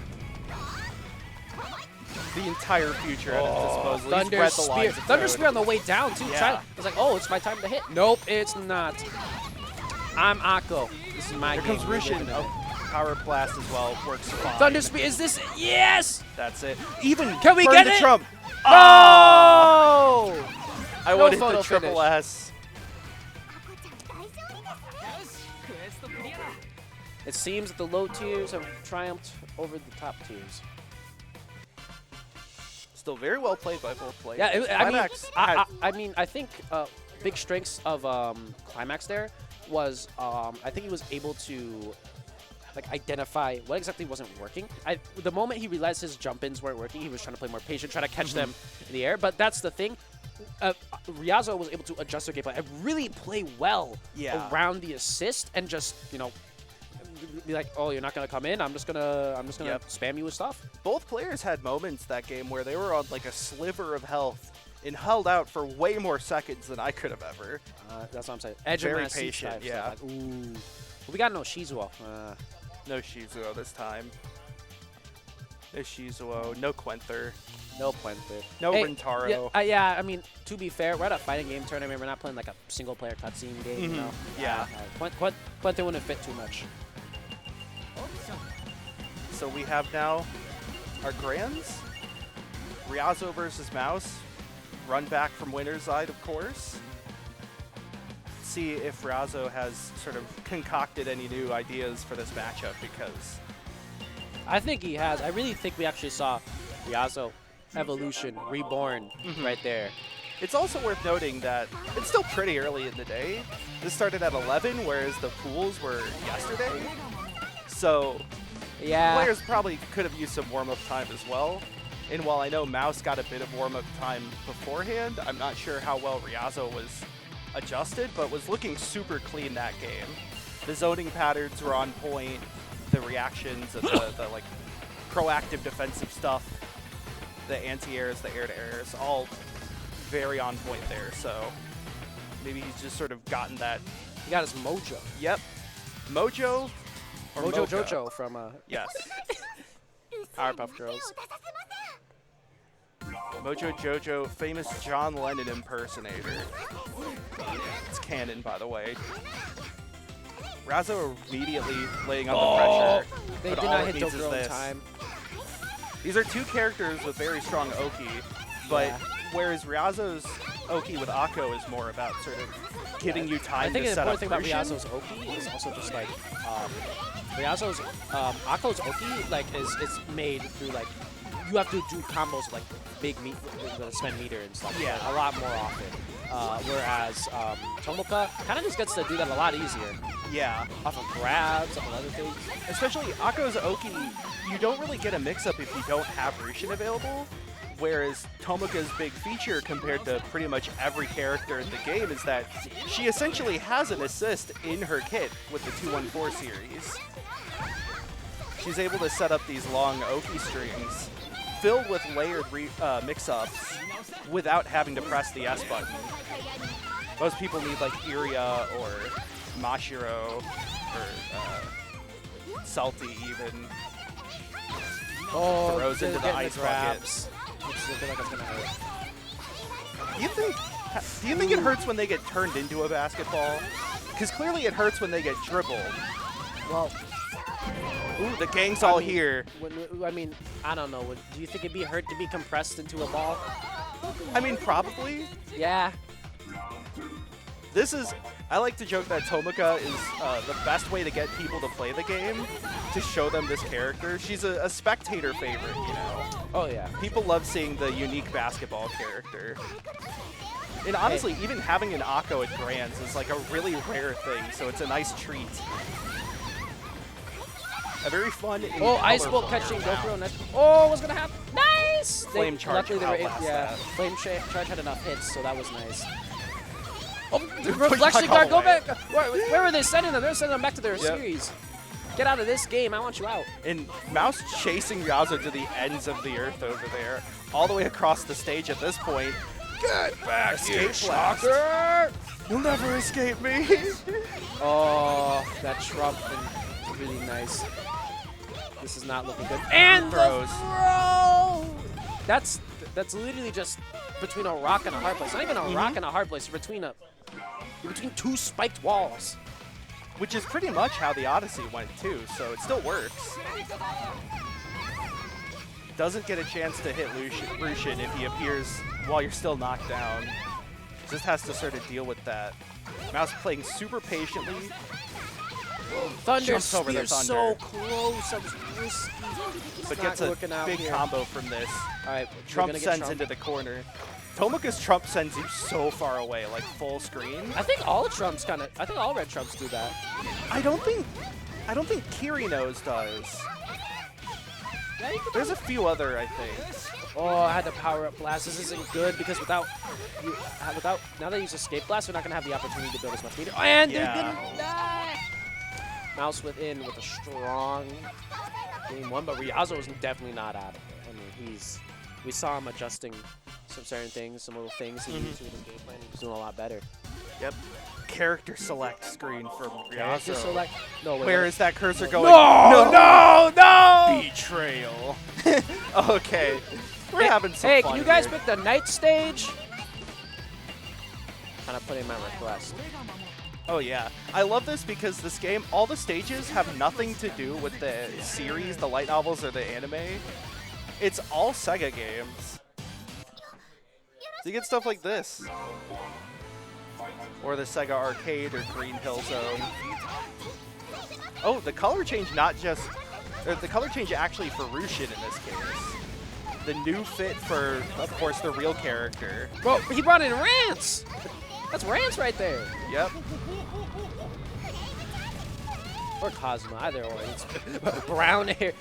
The entire future at his disposal. He's Thunder read the Spear. lines of Thunder code. Spear on the way down, too. Yeah. It's like, oh, it's my time to hit. Nope, it's not. I'm Akko. This is my Here game. comes Rushin. Oh, power blast as well. Works fine. Thunder Spear, is this? Yes! That's it. Even Can we burn get the it? Trump. No! I No wanted photo the triple finish. S. It seems that the low tiers have triumphed over the top tiers. Still very well played by both players. Yeah, Climax had- I mean, I think big strengths of Climax there was I think he was able to like identify what exactly wasn't working. The moment he realized his jump-ins weren't working, he was trying to play more patient, trying to catch them in the air. But that's the thing. Ryazo was able to adjust their gameplay and really play well around the assist and just, you know, be like, oh, you're not gonna come in. I'm just gonna spam you with stuff. Both players had moments that game where they were on like a sliver of health and held out for way more seconds than I could have ever. That's what I'm saying. Edge Very of my patient, seat yeah. like, ooh. But we got no Shizuo. No Shizuo this time. No Shizuo. No Quenther. No Puente. No Hey, Rintaro. Yeah, I mean, to be fair, we're at a fighting game tournament. We're not playing like a single-player cutscene game, you know? Yeah. Puente wouldn't fit too much. So we have now our grands. Ryazo versus Mouse. Run back from winner's side, of course. See if Ryazo has sort of concocted any new ideas for this matchup, because I think he has. I really think we actually saw Ryazo Evolution Reborn right there. it's also worth noting that it's still pretty early in the day. This started at 11, whereas the pools were yesterday. So Yeah. players probably could have used some warm-up time as well. And while I know Mouse got a bit of warm-up time beforehand, I'm not sure how well Ryazo was adjusted, but was looking super clean that game. The zoning patterns were on point, the reactions, and the like proactive defensive stuff, the anti-airs, the air-to-airs, all very on point there. So maybe he's just sort of gotten that. He got his mojo. Yep. Mojo or Mojo Mocha? Jojo from Yes. Powerpuff Girls. Mojo Jojo, famous John Lennon impersonator. It's canon, by the way. Ryazo immediately laying on the pressure. They but did all not it hit needs is Dokuro in this. time. These are two characters with very strong Oki, but Yeah. whereas Ryazo's Oki with Akko is more about sort of giving you I time think to the set up important thing about Rushin. Ryazo's Oki is also just like Ryazo's Akko's Oki like is made through like you have to do combos with, like big spend meter and stuff. Yeah. a lot more often. Whereas Tomoka kind of just gets to do that a lot easier Yeah. off of grabs, off of other things. Especially Akko's Oki, you don't really get a mix-up if you don't have Rushin available, whereas Tomoka's big feature compared to pretty much every character in the game is that she essentially has an assist in her kit with the 214 series. She's able to set up these long Oki strings filled with layered mix-ups without having to press the S button. Most people need like Iria or Mashiro or Salty even. Oh, Throws into the getting ice grabs. It's looking like it's gonna hurt. Do you think it hurts when they get turned into a basketball? Because clearly it hurts when they get dribbled. Well, Ooh, the gang's all here. I mean, I don't know. Do you think it'd be hurt to be compressed into a ball? I mean, probably. Yeah. This is, I like to joke that Tomoka is the best way to get people to play the game, to show them this character. She's a spectator favorite, you know. Oh yeah. People love seeing the unique basketball character. And honestly, even having an Akko at Grands is like a really rare thing, so it's a nice treat. A very fun. Oh, Ice Bolt catching Dokuro next. Oh, what's gonna happen? Nice! Flame Charge Luckily, they were outlast yeah. that. Flame Charge had enough hits, so that was nice. Oh, Dude, reflection push back guard, all go the back. Where were they sending them? They're sending them back to their Yep. series. Get out of this game. I want you out. And Mouse chasing Ryazo to the ends of the earth over there, all the way across the stage at this point. Get back, Escape blast. Shocker! You'll never escape me. Oh, that Trump is really nice. This is not looking good. And throws. the throw! That's literally just between a rock and a hard place. Not even a rock and a hard place. You're between two spiked walls. Which is pretty much how the Odyssey went too, so it still works. Doesn't get a chance to hit Rushin if he appears while you're still knocked down. Just has to sort of deal with that. Mouse playing super patiently. Thunder Jumps over the Spear Thunder. so close. That was risky. It's But not gets a working out big here. combo from this. All right, Trump gonna get sends Trump. into the corner. Tomoka's Trump sends you so far away, like full screen. I think all Trumps I think all red Trumps do that. I don't think Kirino's does. Yeah, you could There's a few other, I think. Oh, I had to power up blast. This isn't good because without now that I use escape blast, we're not gonna have the opportunity to build as much meter. And Yeah. they're gonna die. Mouse within with a strong game one, but Ryazo was definitely not out of it. I mean, we saw him adjusting some certain things, some little things he used with his game plan. He was doing a lot better. Yep. Character select screen from Character Ryazo. select. No, wait, Where wait. is that cursor going? No! Betrayal. Okay. We're having some Hey, fun can you guys here. pick the night stage? Kind of put in my request. Oh yeah. I love this because this game, all the stages have nothing to do with the series, the light novels, or the anime. It's all Sega games. So you get stuff like this. Or the Sega Arcade or Green Hill Zone. Oh, the color change the color change actually for Rushin in this case. The new fit for, of course, the real character. Bro, he brought in Rance! That's Rance right there. Yep. Or Cosmo, either or. It's brown-haired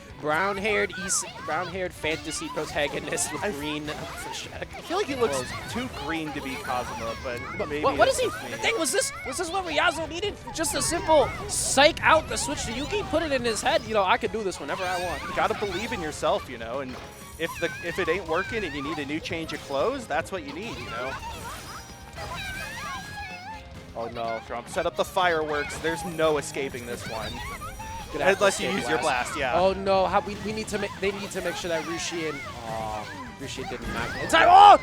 fantasy protagonist with green. I feel like he looks too green to be Kazuma, but maybe What is he? it's just me. The thing was this what Ryazo needed? Just a simple psych out the switch to Yuki, put it in his head. You know, I could do this whenever I want. You gotta believe in yourself, you know, and if it ain't working and you need a new change of clothes, that's what you need, you know. Oh no, Trump set up the fireworks. There's no escaping this one. Unless you use your blast, yeah. Oh no, we need to they need to make sure that Rushian Rushian didn't knock it in time. Oh!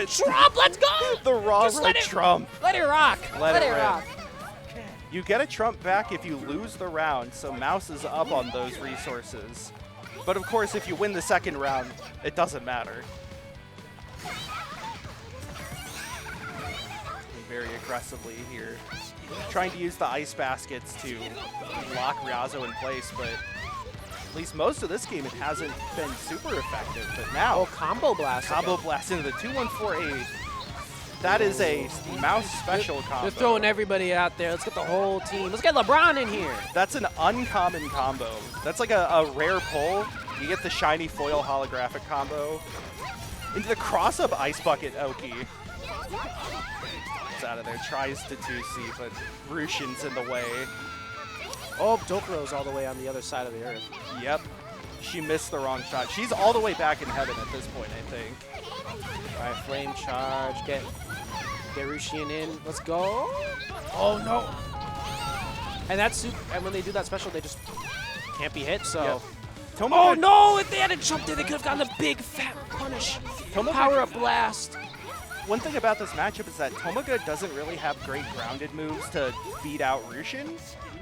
Trump, let's go! The raw red Trump. Let it rock. Let it rock. You get a Trump back if you lose the round, so Mouse is up on those resources. But of course, if you win the second round, it doesn't matter. Very aggressively here. Trying to use the ice baskets to lock Ryazo in place, but at least most of this game it hasn't been super effective. But now, combo blast. Combo blast into the 2-1-4-8. That is a Mouse special combo. They're throwing everybody out there. Let's get the whole team. Let's get LeBron in here. That's an uncommon combo. That's like a rare pull. You get the shiny foil holographic combo. Into the cross-up ice bucket Oki. It's out of there. Tries to 2C, but Rushin's in the way. Oh, Dokuro's all the way on the other side of the earth. Yep. She missed the wrong shot. She's all the way back in heaven at this point, I think. All right, flame charge. Get Rushian in. Let's go. Oh, no. And when they do that special, they just can't be hit, so. Yep. Oh, no. If they hadn't jumped in, they could have gotten a big, fat punish. Power-up blast. One thing about this matchup is that Tomoga doesn't really have great grounded moves to beat out Rushin.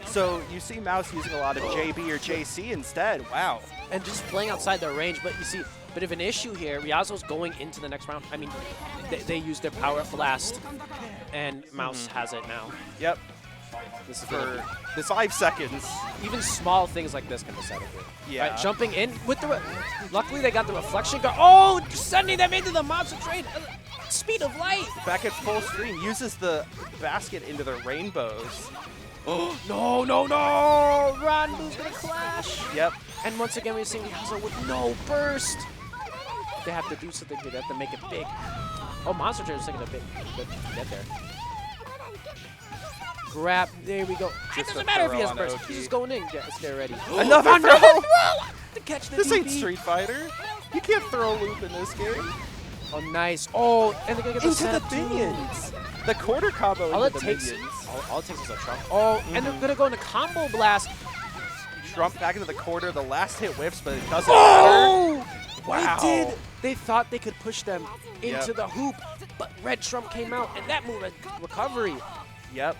So you see Mouse using a lot of JB or JC instead. Wow. And just playing outside their range. But you see, a bit of an issue here. Ryazo's going into the next round. I mean, they used their power blast, and Mouse has it now. Yep. This is for 5 seconds. Even small things like this can be settled. Yeah. Right, jumping in with the. Luckily, they got the reflection guard. Oh, sending them into the monster train. Speed of light. Back at full screen, uses the basket into the rainbows. Oh, no, no, no! Ranbu's gonna clash. Yep. And once again, we're seeing Ryazo with no burst. They have to do something here. They have to make it big. Oh, Monster Train is taking a bit to get there. Grab. There we go. It doesn't matter if he has burst. He's just going in. Yeah, let's get ready. Another throw! To catch the This DB. ain't Street Fighter. You can't throw a loop in this game. Oh, nice. Oh, and they're going to get the into the minions. The quarter combo all into it the takes, minions. all it takes is a Trump. Oh, and they're going to go into combo blast. Trump back into the quarter. The last hit whiffs, but it doesn't matter. Wow. They thought they could push them into the hoop, but Red Trump came out, and that move had recovery. Yep.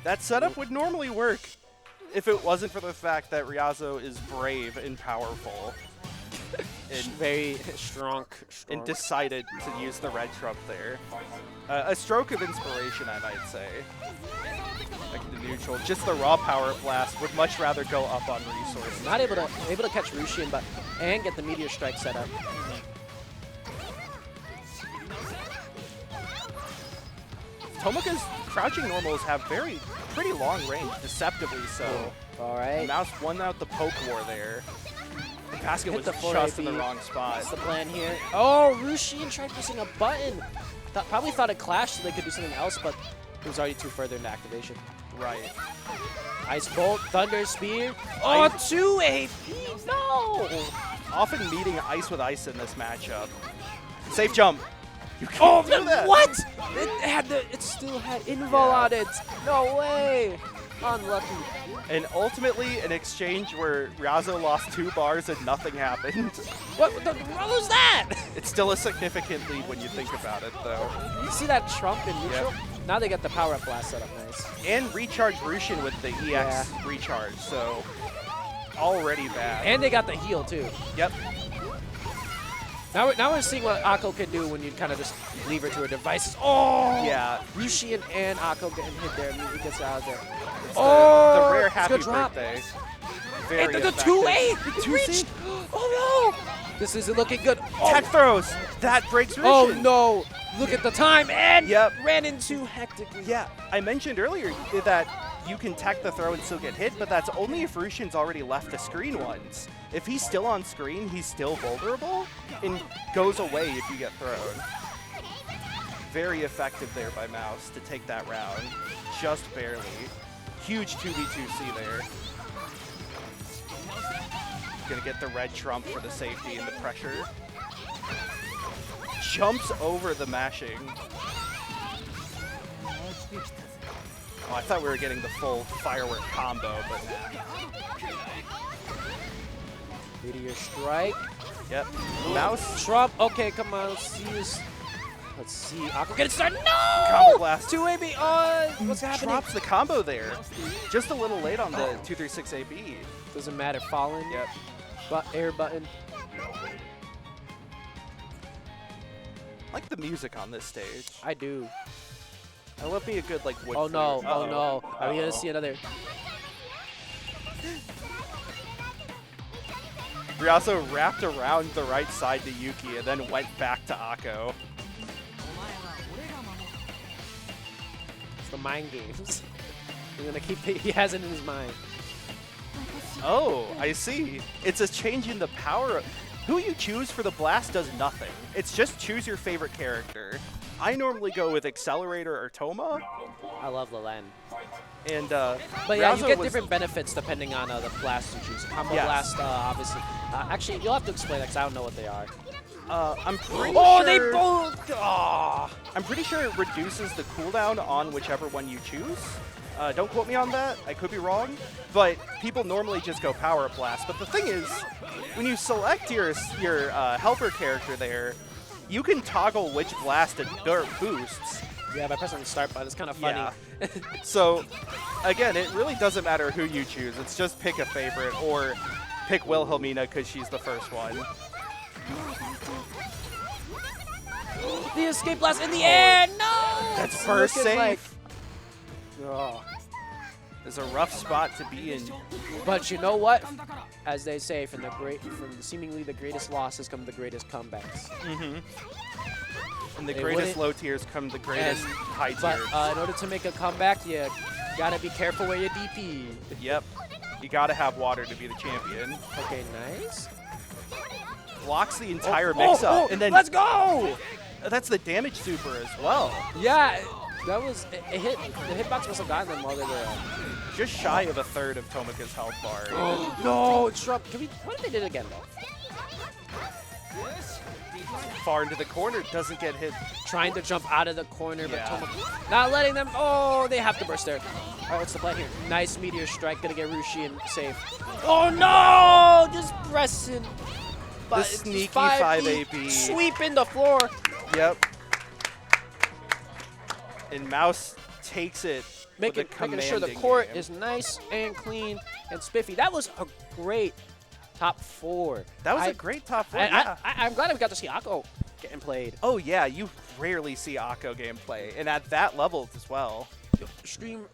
That setup would normally work if it wasn't for the fact that Ryazo is brave and powerful. And very strong. And decided to use the red Trump there. A stroke of inspiration, I might say. Like the neutral, just the raw power blast. Would much rather go up on resources. Not able to catch Rushian, and get the meteor strike set up. Tomoga's crouching normals have pretty long range, deceptively so. All right. Mouse won out the poke war there. The basket was the just in the wrong spot. That's the plan here. Oh, Rushian tried pressing a button. Probably thought it clashed so they could do something else, but it was already too further into activation. Right. Ice Bolt, Thunder Spear. Oh, 2 AP. No. Often meeting ice with ice in this matchup. Safe jump. You can't do that. What? It still had invul on it. No way. Unlucky. And ultimately, an exchange where Ryazo lost 2 bars and nothing happened. What was that? It's still a significant lead when you think about it, though. You see that Trump in neutral? Yep. Now they got the power-up blast set up nice. And recharge Rushin with the EX recharge, so already bad. And they got the heal, too. Yep. Now we're seeing what Akko can do when you kind of just leave her to her devices. Oh! Yeah. Rushian and Akko getting hit there, and he gets out of there. It's the rare happy birthday. Very the 2-8! The 2-8! Oh no! This isn't looking good. Oh. Tech throws! That breaks Rushin! Oh no! Look at the time, and ran into hectically. Yeah, I mentioned earlier that you can tech the throw and still get hit, but that's only if Rushian's already left the screen once. If he's still on screen, he's still vulnerable and goes away if you get thrown. Very effective there by Mouse to take that round, just barely. Huge 2v2C there. Gonna get the red trump for the safety and the pressure. Jumps over the mashing. Oh, I thought we were getting the full firework combo, but nah. Meteor strike. Yep. Mouse. Trump. Okay, come on. Let's see this. Let's see. Aqua get it started. No! Combo blast. 2 AB on. What's happening? Drops the combo there. Just a little late on the 236 AB. Doesn't matter. Fallen. Yep. But air button. I like the music on this stage. I do. That would be a good like wood. Oh no! flute. Oh no! Are we gonna see another? We also wrapped around the right side to Yuki and then went back to Akko. It's the mind games. We're gonna keep it. He has it in his mind. Oh, I see. It's a change in the power. Who you choose for the blast does nothing. It's just choose your favorite character. I normally go with Accelerator or Toma. I love Lelen. And But yeah, you Ryuzo get was- different benefits depending on the blast you choose. Combo Yes. blast, obviously. Actually, you'll have to explain that because I don't know what they are. I'm pretty Oh, sure. they both! Oh. I'm pretty sure it reduces the cooldown on whichever one you choose. Don't quote me on that. I could be wrong. But people normally just go Power Blast. But the thing is, when you select your helper character there, you can toggle which blast it boosts. Yeah, by pressing the start button, it's kind of funny. Yeah. So, again, it really doesn't matter who you choose. It's just pick a favorite or pick Wilhelmina because she's the first one. The escape blast in the air! No! That's It's first looking safe. Oh. It's a rough spot to be in. But you know what? As they say, from seemingly the greatest losses come the greatest comebacks. And the They greatest wouldn't- low tiers come the greatest And- high But tiers. in order to make a comeback, you gotta be careful where you DP. Yep. You gotta have water to be the champion. Okay, nice. Blocks the entire mix-up. And then let's go! that's the damage super as well. Yeah, that was it hit. The hitbox must have gotten them while they were. Just shy of a third of Tomika's health bar. No, Trump. Can we? What if they did it again though? Far into the corner, doesn't get hit. Trying to jump out of the corner, but Yeah. Toma not letting them. Oh, they have to burst there. All right, what's the play here? Nice meteor strike, gonna get Rushian safe. Oh no! Just pressing. The sneaky 5 AB. Sweeping the floor. Yep. And Mouse takes it. Making sure the commanding court game. is nice and clean and spiffy. That was a great top 4. That was a great top 4. I'm glad we got to see Akko getting played. Oh yeah, you rarely see Akko gameplay, and at that level as well. Stream.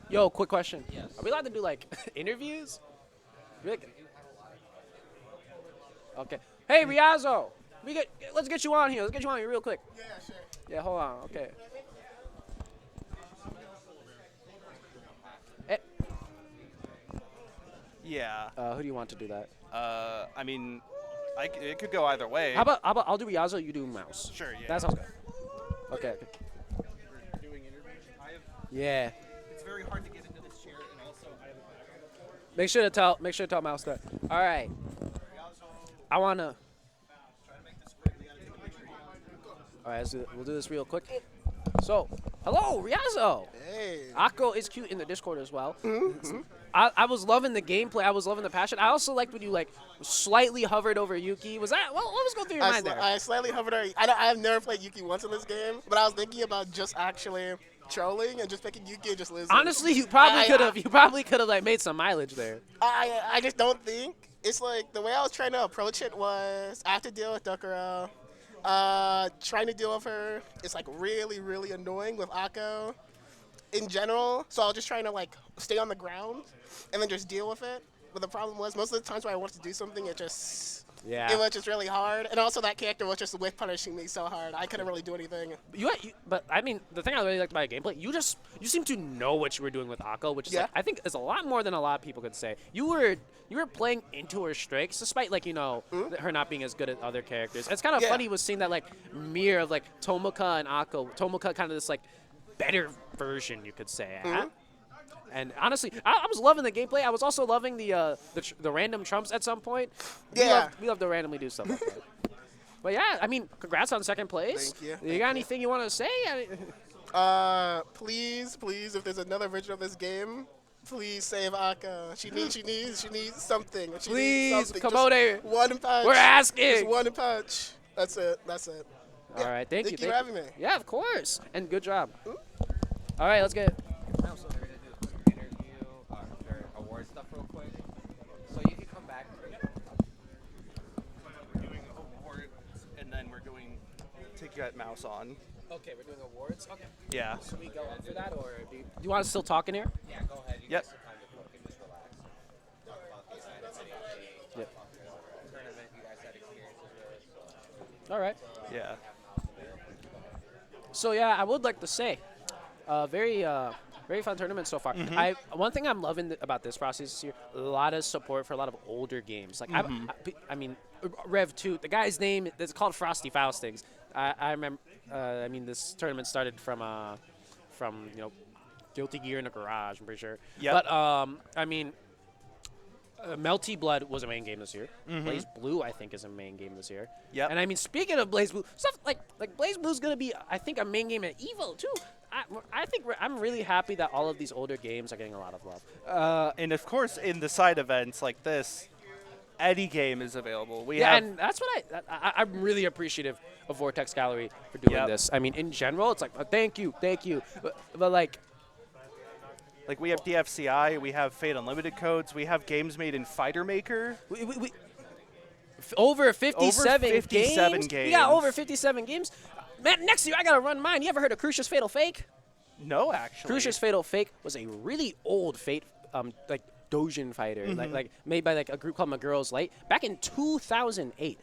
Yo, quick question. Yes. Are we allowed to do like interviews? Okay. Hey, Riazzo. Let's get you on here. Let's get you on here real quick. Yeah, sure. Yeah, hold on. Okay. Eh, Yeah. who do you want to do that? I mean, it could go either way. How about I'll do Riazzo, you do Mouse. Sure, yeah. That sounds good. Okay. Doing interviews. Yeah. It's very hard to get into this chair, and also I have a back. Make sure to tell Mouse that. All right. I wanna. All right, we'll do this real quick. So, hello, Riazzo. Hey. Akko is cute in the Discord as well. I was loving the gameplay. I was loving the passion. I also liked when you like slightly hovered over Yuki. Was that what was going through your mind there? I slightly hovered her. I have never played Yuki once in this game, but I was thinking about just actually trolling and just picking Yuki and just losing. Honestly, you probably could have. You probably could have like made some mileage there. I just don't think it's like the way I was trying to approach it was I have to deal with Dokuro. Trying to deal with her is like really, really annoying with Akko in general. So I was just trying to like stay on the ground and then just deal with it. But the problem was most of the times when I wanted to do something, it just Yeah. It was just really hard. And also that character was just whiff punishing me so hard. I couldn't really do anything. But I mean, the thing I really liked about your gameplay, you seem to know what you were doing with Akko, which is like, I think is a lot more than a lot of people could say. You were playing into her strengths, despite like her not being as good as other characters. It's kind of funny was seeing that like mirror of like Tomoka and Akko. Tomoka kind of this like better version, you could say. And honestly, I was loving the gameplay. I was also loving the random trumps at some point. We love to randomly do stuff like that. But yeah, I mean, congrats on second place. Thank you. You got anything you want to say? Please, if there's another version of this game, please save Akko. She needs something. Please, something. come on there. One punch. We're asking. Just one punch. That's it. All right, thank you. Thank you for having me. Yeah, of course. And good job. All right, let's get it. Get Mouse on. Okay, we're doing awards. Okay. Yeah. Should we go up for that, or do you want to still talk in here? Yeah, go ahead. You Yep. Some time to cook and just relax. Talk about the event and any Yep. tournament you guys had experiences with. All right. Yeah. So yeah, I would like to say, very fun tournament so far. One thing I'm loving about this process this year, a lot of support for a lot of older games. Like I mean, Rev 2, the guy's name is called Frosty Faustings. I remember. I mean, this tournament started from Guilty Gear in the garage. I'm pretty sure. Yep. But I mean, Melty Blood was a main game this year. Blaze Blue, I think, is a main game this year. Yep. And I mean, speaking of Blaze Blue, stuff like Blaze Blue's gonna be, I think, a main game at Evo too. I think I'm really happy that all of these older games are getting a lot of love. And of course, in the side events like this, any game is available. And that's what I'm really appreciative of Vortex Gallery for doing this. I mean, in general, it's like, thank you. But like we have DFCI, we have Fate Unlimited codes, we have games made in Fighter Maker. we over 57 games. We got over 57 games. Man, next year I gotta run mine. You ever heard of Crucius Fatal Fake? No, actually. Crucius Fatal Fake was a really old Fate, like Dojin fighter, like made by like a group called Magurl's Light back in 2008,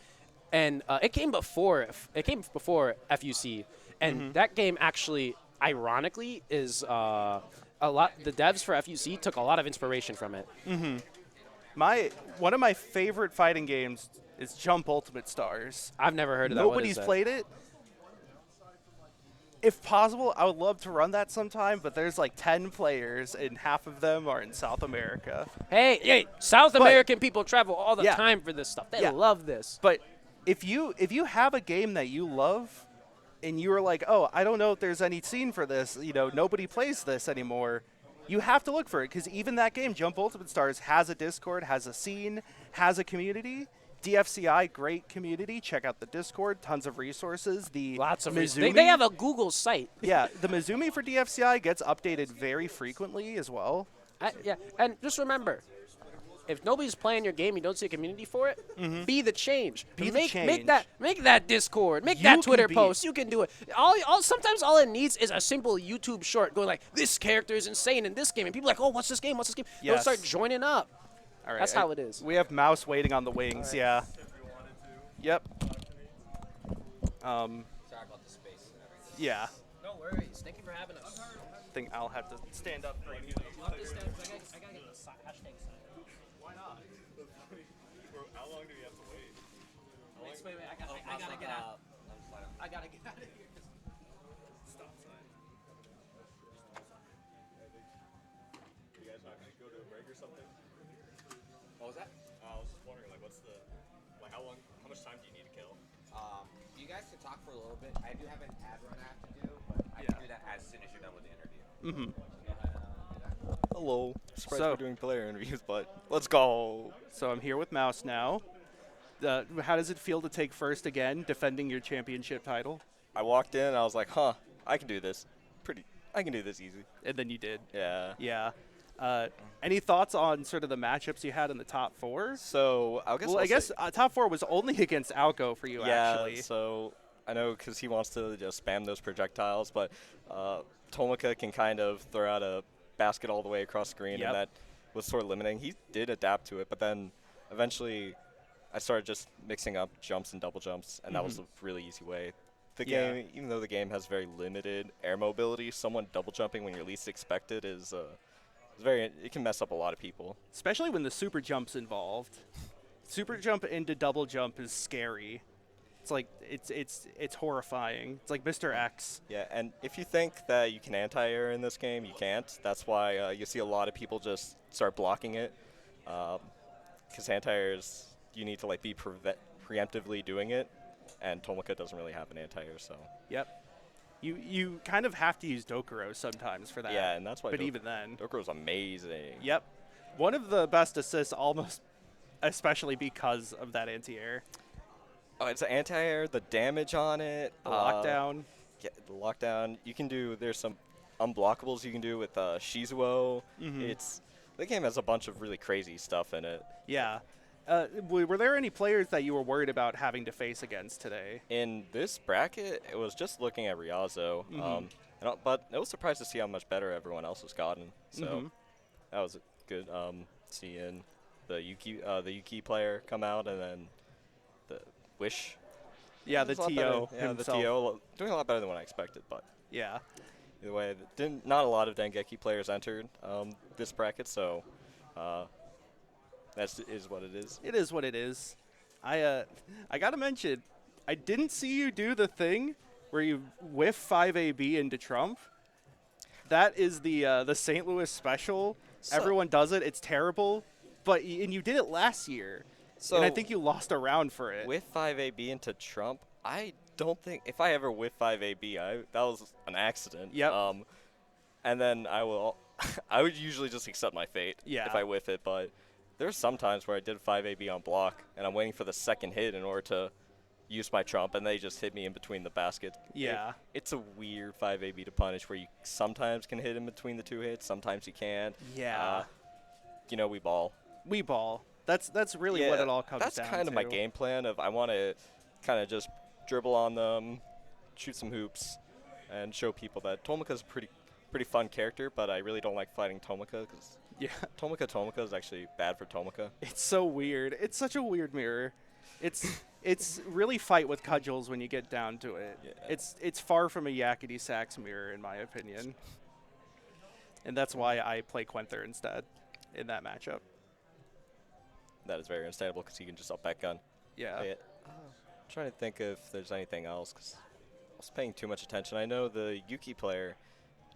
and it came before FUC, and that game actually, ironically, is a lot. The devs for FUC took a lot of inspiration from it. One of my favorite fighting games is Jump Ultimate Stars. I've never heard of that. Nobody's played it. If possible, I would love to run that sometime, but there's like 10 players, and half of them are in South America. Hey, South American people travel all the time for this stuff. They Yeah. love this. But if you have a game that you love, and you are like, oh, I don't know if there's any scene for this, nobody plays this anymore, you have to look for it, because even that game, Jump Ultimate Stars, has a Discord, has a scene, has a community. DFCI, great community. Check out the Discord, tons of resources. Lots of Mizumi, they have a Google site. Yeah, the Mizumi for DFCI gets updated very frequently as well. And just remember, if nobody's playing your game, you don't see a community for it. Be the change. Make that Discord. Make that Twitter post. You can do it. Sometimes all it needs is a simple YouTube short going like, "This character is insane in this game," and people are like, "Oh, what's this game? What's this game?" They'll start joining up. All right, that's how it is. We have Mouse waiting on the wings. Yeah. Yep. Sorry about the space and everything. Yeah. No worries. Thank you for having us. I think I'll have to stand up for you. I gotta get the hashtag sign. Why not? How long do we have to wait? Wait, I gotta get out. I gotta get out of here. Stop sign. You guys not gonna go to a break or something? What was that? I was just wondering, how much time do you need to kill? You guys can talk for a little bit. I do have an ad run I have to do, but I can do that as soon as you're done with the interview. Hello. Surprised So- we're doing player interviews, but let's go. So I'm here with Mouse now. How does it feel to take first again, defending your championship title? I walked in and I was like, I can do this. I can do this easy. And then you did. Yeah. Yeah. Any thoughts on sort of the matchups you had in the top four? So I guess Top four was only against Alco for you, yeah, actually. so I know because he wants to just spam those projectiles, but Tomoka can kind of throw out a basket all the way across screen, Yep. and that was sort of limiting. He did adapt to it, but then eventually I started just mixing up jumps and double jumps, and that was a really easy way. The Yeah. game, even though the game has very limited air mobility, someone double jumping when you're least expected is it can mess up a lot of people. Especially when the super jump's involved. Super jump into double jump is scary. It's like it's horrifying. It's like Mr. X. Yeah, and if you think that you can anti-air in this game, you can't. That's why you see a lot of people just start blocking it, because anti-air is, you need to like be preemptively doing it, and Tomoka doesn't really have an anti-air, so. Yep. You kind of have to use Dokuro sometimes for that. Yeah, and that's why. But even then. Dokuro's amazing. Yep. One of the best assists, almost, especially because of that anti-air. Oh, it's an anti-air. The damage on it. The lockdown. Yeah, the lockdown. You can do. There's some unblockables you can do with Shizuo. The game has a bunch of really crazy stuff in it. Yeah. Were there any players that you were worried about having to face against today? In this bracket, it was just looking at Ryazo, but I was surprised to see how much better everyone else has gotten. So that was good. Seeing the Yuki player come out, and then the Wish. Yeah, the was a lot TO better. Yeah, himself. the TO doing a lot better than what I expected, but Yeah. either way, not a lot of Dengeki players entered this bracket, so that is what it is. It is what it is. I gotta mention, I didn't see you do the thing where you whiff 5AB into Trump. That is the St. Louis special. So- Everyone does it. It's terrible, and you did it last year, So and I think you lost a round for it. with 5AB into Trump, I don't think if I ever whiff 5AB, that was an accident. Yep. And then I would usually just accept my fate Yeah. if I whiff it, but there's some times where I did 5AB on block, and I'm waiting for the second hit in order to use my Trump, and they just hit me in between the basket. Yeah. It's a weird 5AB to punish where you sometimes can hit in between the two hits, sometimes you can't. Yeah. We ball. We ball. That's really what it all comes down to. That's kind of my game plan of I want to kind of just dribble on them, shoot some hoops, and show people that Tomoka's a pretty fun character, but I really don't like fighting Tomoka because Yeah. Tomoka is actually bad for Tomoka. It's so weird. It's such a weird mirror. It's really fight with cudgels when you get down to it. Yeah. It's far from a yakety sax mirror in my opinion. And that's why I play Quenther instead in that matchup. That is very understandable because he can just up back gun. Yeah. I'm trying to think if there's anything else because I was paying too much attention. I know the Yuki player,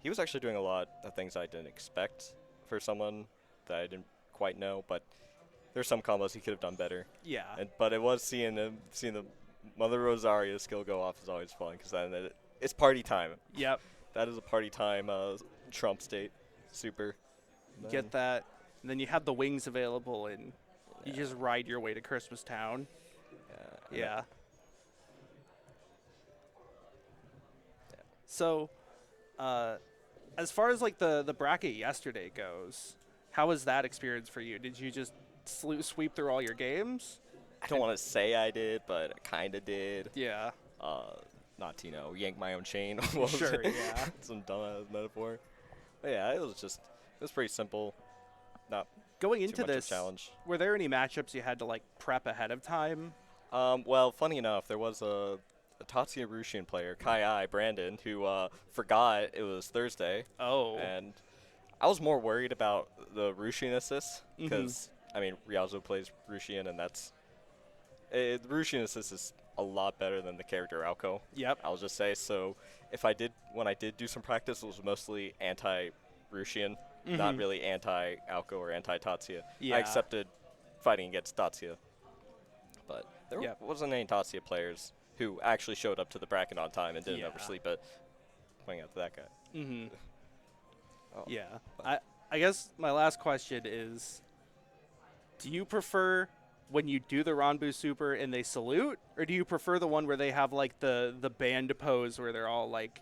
he was actually doing a lot of things I didn't expect for someone that I didn't quite know, but there's some combos he could have done better. Yeah. But it was seeing the Mother Rosaria skill go off is always fun because then it's party time. Yep. That is a party time Trump state super. Get that. And then you have the wings available and you just ride your way to Christmas Town. Yeah. So, as far as like the bracket yesterday goes, how was that experience for you? Did you just sweep through all your games? I don't want to say I did, but I kind of did. Yeah. Not to yank my own chain. Sure, yeah. Some dumbass metaphor. But yeah, it was pretty simple. Not Going too into much of a this, challenge. were there any matchups you had to like prep ahead of time? Well, funny enough, there was a Tatsuya Rushian player, Kai Brandon, who forgot it was Thursday. Oh. And I was more worried about the Rushian assist because, Ryazo plays Rushian, and the Rushian assist is a lot better than the character Aoko. Yep. I'll just say. So when I did do some practice, it was mostly anti-Rushian, not really anti-Aoko or anti-Tatsuya. Yeah. I accepted fighting against Tatsuya. But there Yep. wasn't any Tatsuya players who actually showed up to the bracket on time and didn't Yeah. oversleep it. Pointing out to that guy. Mm-hmm. Oh, Yeah. I guess my last question is, do you prefer when you do the Ranbu Super and they salute, or do you prefer the one where they have like the band pose where they're all like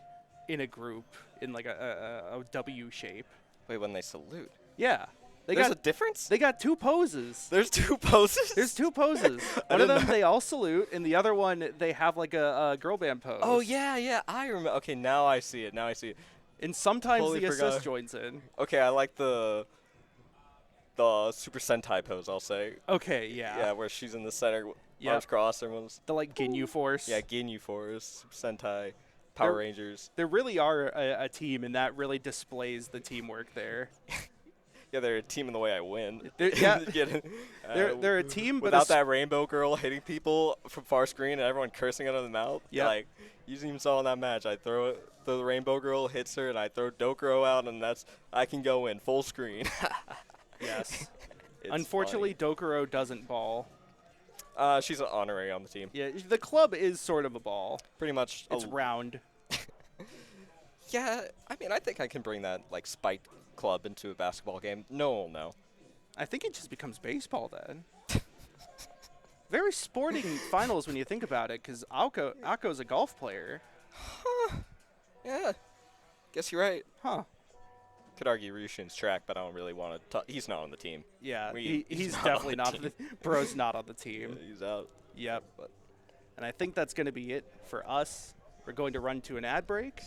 in a group in like a W shape? Wait, when they salute? Yeah. There's a difference? They got two poses. There's two poses? There's two poses. One of them they all salute, and the other one they have like a girl band pose. Oh, yeah, I remember. Okay, now I see it. And sometimes Totally the forgot. assist joins in. Okay, I like the the Super Sentai pose, I'll say. Okay, yeah. Yeah, where she's in the center, Yep. arms crossed, everyone's. The like Ginyu Force. Yeah, Ginyu Force, Super Sentai, Power Rangers. They really are a team, and that really displays the teamwork there. Yeah, they're a team in the way I win. Yeah. They're a team, but without that rainbow girl hitting people from far screen and everyone cursing out of the mouth. Yep. Like, you even saw in that match, I throw the rainbow girl, hits her, and I throw Dokuro out, and I can go in full screen. Yes. It's Unfortunately, Dokuro doesn't ball. She's an honorary on the team. Yeah, the club is sort of a ball. Pretty much. It's round. Yeah, I mean, I think I can bring that, like, spiked club into a basketball game. No one will know. I think it just becomes baseball then. Very sporting finals when you think about it, because Ako's a golf player. Yeah. Guess you're right. Huh. Could argue Ryushin's track, but I don't really want to. He's not on the team. Yeah, He's he's not definitely on the not. team. Bro's not on the team. He's out. Yep. And I think that's going to be it for us. We're going to run to an ad break.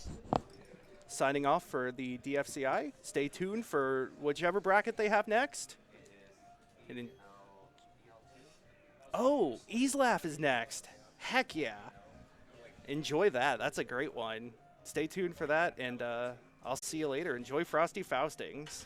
Signing off for the DFCI. Stay tuned for whichever bracket they have next. Oh, Easlaugh is next. Heck yeah. Enjoy that. That's a great one. Stay tuned for that, and I'll see you later. Enjoy Frosty Faustings.